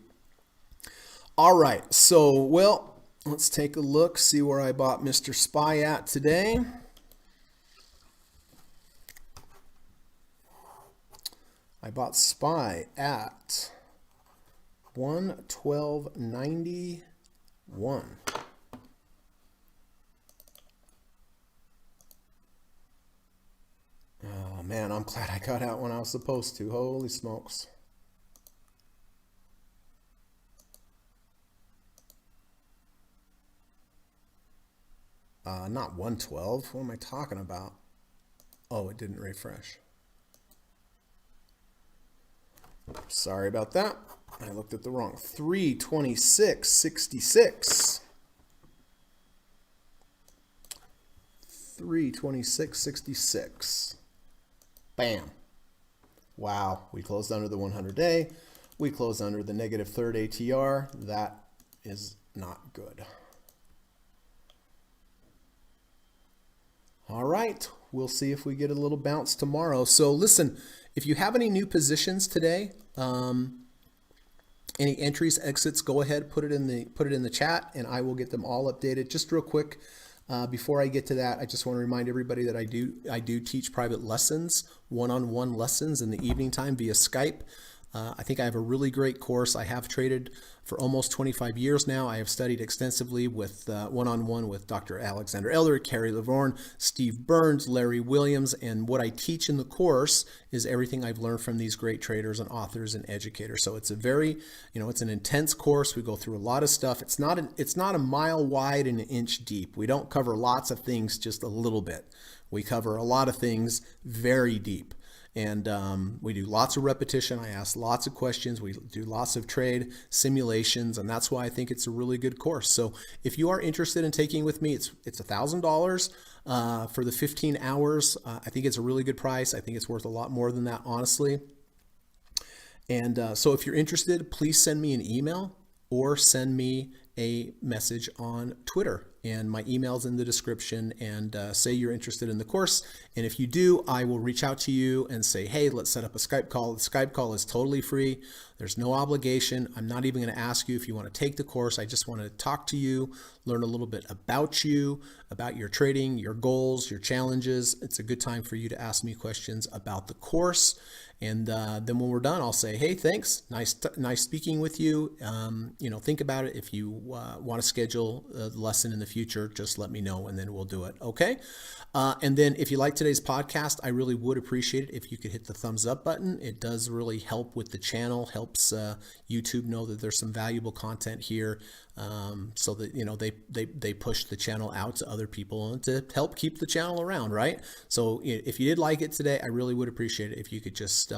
All right, so, well, let's take a look, see where I bought Mr. SPY at today. I bought SPY at 112.91. Oh man, I'm glad I got out when I was supposed to. Holy smokes. Not 112. What am I talking about? Oh, it didn't refresh. Sorry about that. I looked at the wrong. 326.66. 326.66. Bam. Wow, we closed under the 100-day. We closed under the negative third ATR. That is not good. All right, we'll see if we get a little bounce tomorrow. So listen, if you have any new positions today, any entries, exits, go ahead, put it in the chat, and I will get them all updated. Just real quick, before I get to that, I just want to remind everybody that I do teach private lessons, one-on-one lessons in the evening time via Skype. I think I have a really great course. I have traded for almost 25 years now. I have studied extensively with one-on-one with Dr. Alexander Elder, Carrie Lavorne, Steve Burns, Larry Williams, and what I teach in the course is everything I've learned from these great traders and authors and educators. So it's a very, it's an intense course. We go through a lot of stuff. It's not a mile wide and an inch deep. We don't cover lots of things just a little bit. We cover a lot of things very deep. And we do lots of repetition. I ask lots of questions. We do lots of trade simulations, and that's why I think it's a really good course. So if you are interested in taking with me, it's $1,000 for the 15 hours. I think it's a really good price. I think it's worth a lot more than that, honestly. And so if you're interested, please send me an email or send me a message on Twitter. And my email's in the description, and say you're interested in the course. And if you do, I will reach out to you and say, hey, let's set up a Skype call. The Skype call is totally free. There's no obligation. I'm not even going to ask you if you want to take the course. I just want to talk to you, learn a little bit about you, about your trading, your goals, your challenges. It's a good time for you to ask me questions about the course. And then when we're done, I'll say, hey, thanks. Nice speaking with you. Think about it. If you want to schedule a lesson in the future, just let me know and then we'll do it. Okay. And then if you like today's podcast, I really would appreciate it if you could hit the thumbs up button. It does really help with the channel, helps YouTube know that there's some valuable content here, so that they push the channel out to other people and to help keep the channel around, right? So if you did like it today, I really would appreciate it if you could just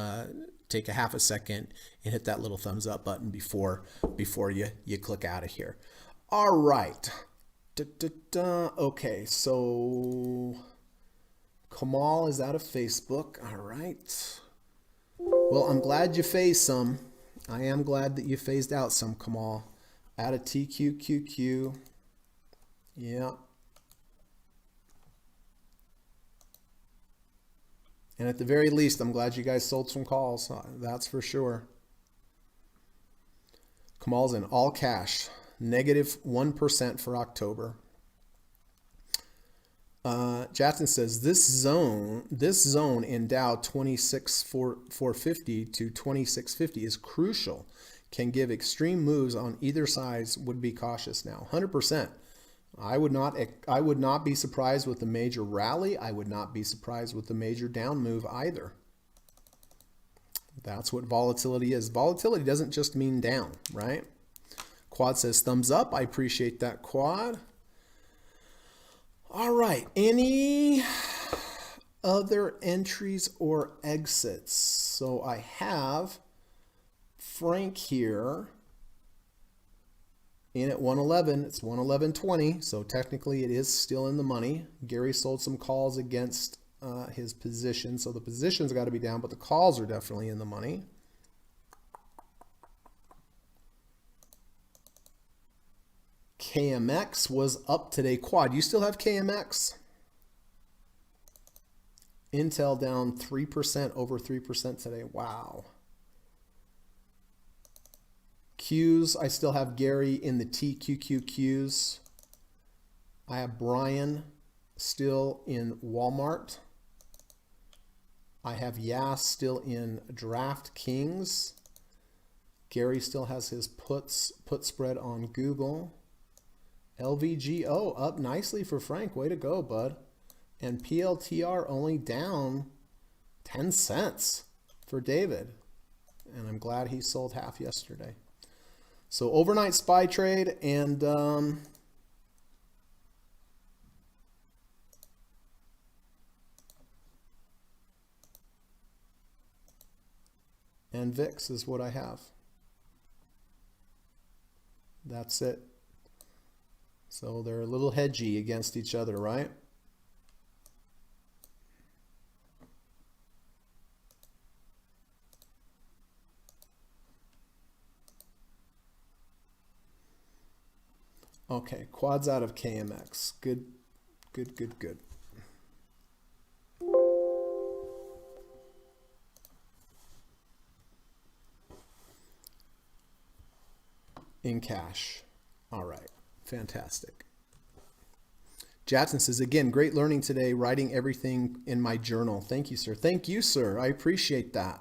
take a half a second and hit that little thumbs up button before you click out of here. All right. Okay, so Kamal is out of Facebook. All right. Well, I'm glad you phased some. I am glad that you phased out some, Kamal. Out of TQQQ. Yeah. And at the very least, I'm glad you guys sold some calls. That's for sure. Kamal's in all cash. Negative 1% for October. Jackson says this zone in Dow 26,450 to 2650 is crucial. Can give extreme moves on either side. Would be cautious now. 100%. I would not be surprised with the major rally. I would not be surprised with the major down move either. That's what volatility is. Volatility doesn't just mean down, right? Quad says thumbs up. I appreciate that, Quad. All right. Any other entries or exits? So I have Frank here in at 111. It's 111.20. So technically it is still in the money. Gary sold some calls against his position. So the position's got to be down, but the calls are definitely in the money. KMX was up today. Quad, you still have KMX? Intel down 3%, over 3% today. Wow. Qs, I still have Gary in the TQQQs. I have Brian still in Walmart. I have Yas still in DraftKings. Gary still has his put spread on Google. LVGO up nicely for Frank. Way to go, bud. And PLTR only down 10 cents for David. And I'm glad he sold half yesterday. So overnight SPY trade and Vicks is what I have. That's it. So they're a little hedgy against each other, right? Okay, quads out of KMX. Good, good, good, good. In cash. All right, fantastic. Jadson says, again, great learning today, writing everything in my journal. Thank you, sir. Thank you, sir. I appreciate that.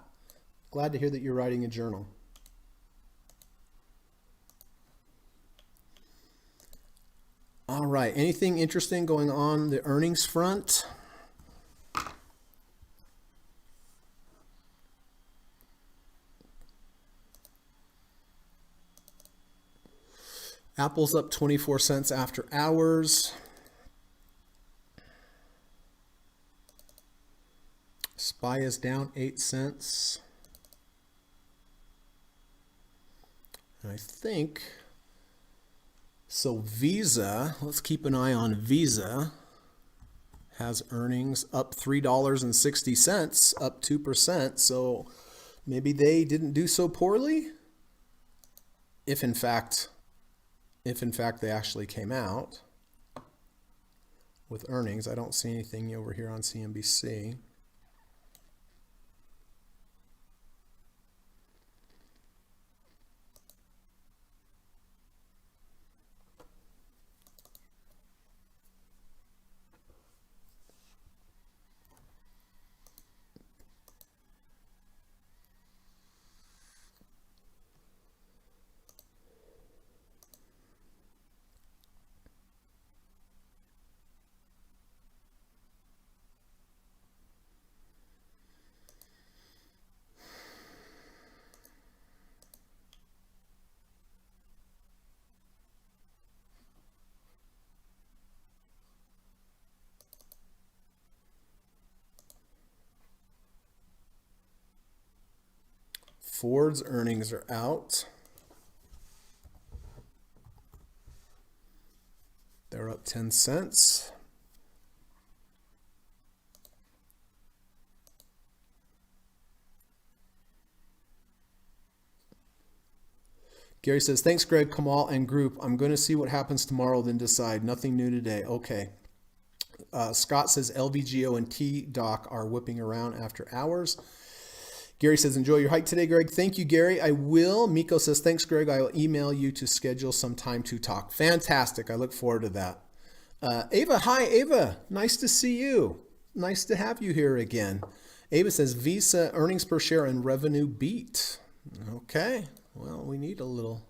Glad to hear that you're writing a journal. All right, anything interesting going on the earnings front? Apple's up 24 cents after hours. SPY is down 8 cents. And I think, so Visa, let's keep an eye on Visa, has earnings up $3.60, up 2%. So maybe they didn't do so poorly. If in fact they actually came out with earnings. I don't see anything over here on CNBC. Ford's earnings are out. They're up 10 cents. Gary says, thanks, Greg, Kamal, and group. I'm going to see what happens tomorrow, then decide. Nothing new today. Okay. Scott says LVGO and T-Doc are whipping around after hours. Gary says, enjoy your hike today, Greg. Thank you, Gary. I will. Miko says, thanks, Greg. I will email you to schedule some time to talk. Fantastic. I look forward to that. Ava, hi, Ava. Nice to see you. Nice to have you here again. Ava says, Visa earnings per share and revenue beat. Okay. Well, we need a little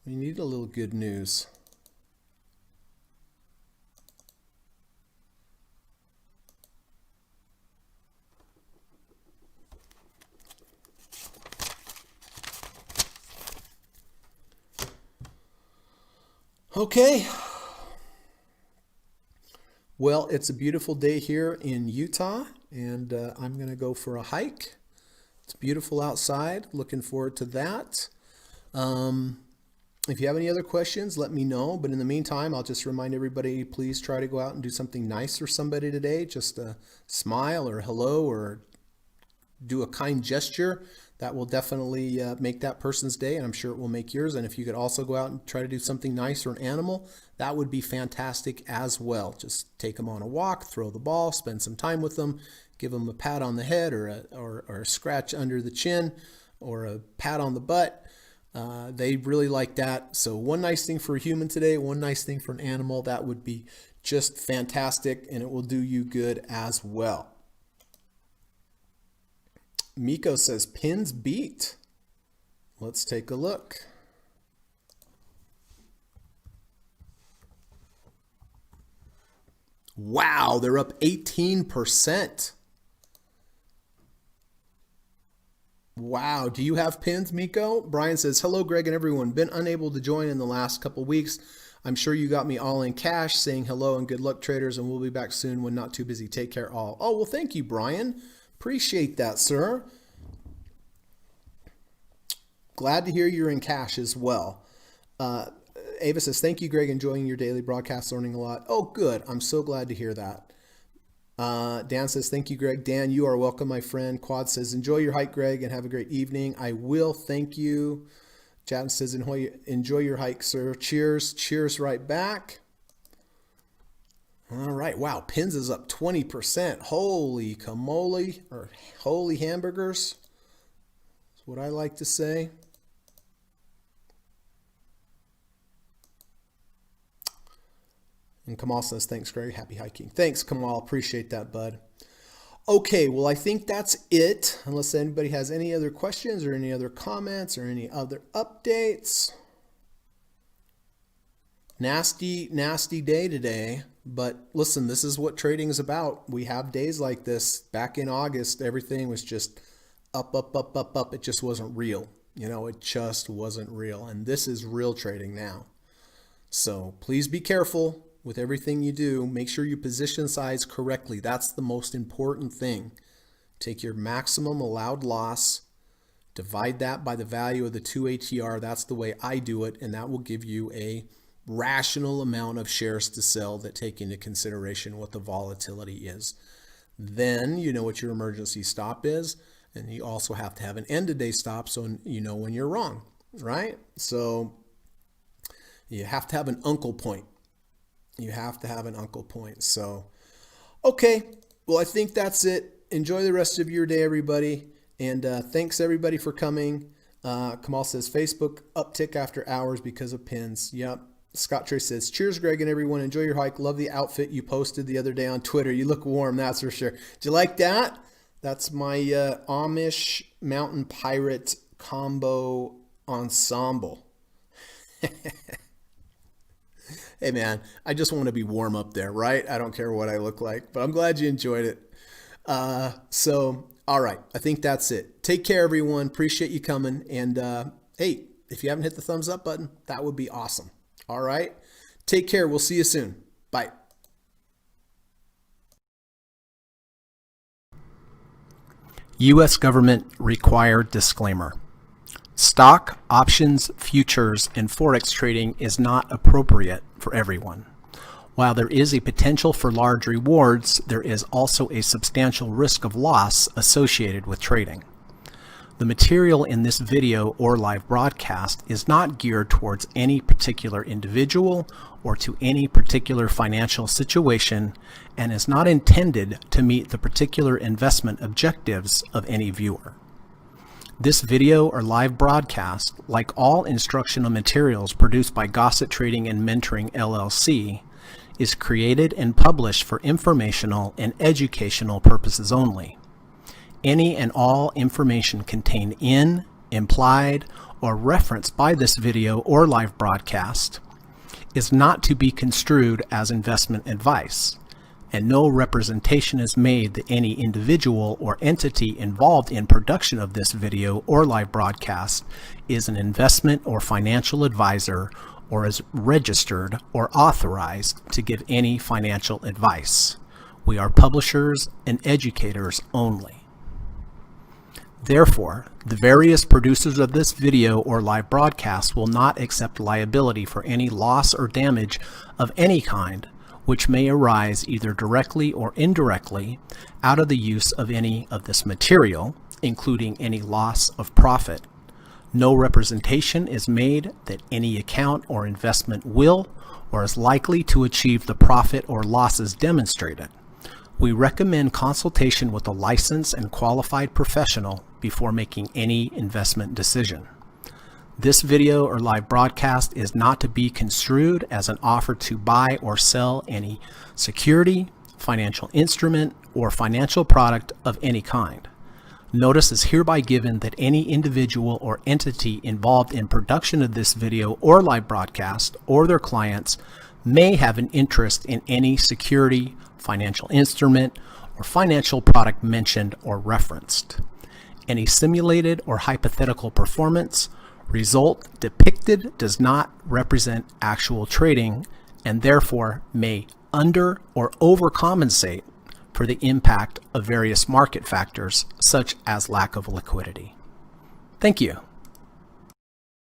good news. Okay. Well, it's a beautiful day here in Utah, and I'm going to go for a hike. It's beautiful outside. Looking forward to that. If you have any other questions, let me know. But in the meantime, I'll just remind everybody, please try to go out and do something nice for somebody today. Just a smile or hello or do a kind gesture. That will definitely make that person's day, and I'm sure it will make yours. And if you could also go out and try to do something nice for an animal, that would be fantastic as well. Just take them on a walk, throw the ball, spend some time with them, give them a pat on the head or a scratch under the chin or a pat on the butt. They really like that. So one nice thing for a human today, one nice thing for an animal, that would be just fantastic, and it will do you good as well. Miko says pins beat. Let's take a look. Wow, they're up 18%. Wow, do you have pins, Miko? Brian says, hello, Greg and everyone. Been unable to join in the last couple weeks. I'm sure you got me all in cash, saying hello and good luck, traders, and we'll be back soon when not too busy. Take care all. Oh, well, thank you, Brian. Appreciate that, sir. Glad to hear you're in cash as well. Ava says, thank you, Greg. Enjoying your daily broadcast, learning a lot. Oh, good. I'm so glad to hear that. Dan says, thank you, Greg. Dan, you are welcome, my friend. Quad says, enjoy your hike, Greg, and have a great evening. I will. Thank you. Chad says, enjoy your hike, sir. Cheers. Cheers right back. All right. Wow. Pins is up 20%. Holy camole, or holy hamburgers. That's what I like to say. And Kamal says, thanks, Greg. Happy hiking. Thanks, Kamal. Appreciate that, bud. Okay, well, I think that's it. Unless anybody has any other questions or any other comments or any other updates. Nasty, nasty day today. But listen, this is what trading is about. We have days like this. Back in August, everything was just up, up, up, up, up. It just wasn't real. You know, it just wasn't real. And this is real trading now. So please be careful with everything you do. Make sure you position size correctly. That's the most important thing. Take your maximum allowed loss, divide that by the value of the 2 ATR. That's the way I do it, and that will give you a rational amount of shares to sell that take into consideration what the volatility is. Then you know what your emergency stop is, and you also have to have an end of day stop so you know when you're wrong, right? So you have to have an uncle point. You have to have an uncle point. So, okay. Well, I think that's it. Enjoy the rest of your day, everybody. And thanks, everybody, for coming. Kamal says, Facebook uptick after hours because of pins. Yep. Scott Trey says, cheers, Greg and everyone. Enjoy your hike. Love the outfit you posted the other day on Twitter. You look warm, that's for sure. Did you like that? That's my Amish Mountain Pirate combo ensemble. Hey man, I just want to be warm up there, right? I don't care what I look like, but I'm glad you enjoyed it. So, all right, I think that's it. Take care, everyone. Appreciate you coming. And hey, if you haven't hit the thumbs up button, that would be awesome. All right, take care. We'll see you soon. Bye. U.S. government required disclaimer. Stock, options, futures, and Forex trading is not appropriate for everyone. While there is a potential for large rewards, there is also a substantial risk of loss associated with trading. The material in this video or live broadcast is not geared towards any particular individual or to any particular financial situation and is not intended to meet the particular investment objectives of any viewer. This video or live broadcast, like all instructional materials produced by Gossett Trading and Mentoring LLC, is created and published for informational and educational purposes only. Any and all information contained in, implied, or referenced by this video or live broadcast is not to be construed as investment advice, and no representation is made that any individual or entity involved in production of this video or live broadcast is an investment or financial advisor or is registered or authorized to give any financial advice. We are publishers and educators only. Therefore, the various producers of this video or live broadcast will not accept liability for any loss or damage of any kind which may arise either directly or indirectly out of the use of any of this material, including any loss of profit. No representation is made that any account or investment will or is likely to achieve the profit or losses demonstrated. We recommend consultation with a licensed and qualified professional before making any investment decision. This video or live broadcast is not to be construed as an offer to buy or sell any security, financial instrument, or financial product of any kind. Notice is hereby given that any individual or entity involved in production of this video or live broadcast or their clients may have an interest in any security, financial instrument, or financial product mentioned or referenced. Any simulated or hypothetical performance result depicted does not represent actual trading and therefore may under or overcompensate for the impact of various market factors such as lack of liquidity. Thank you.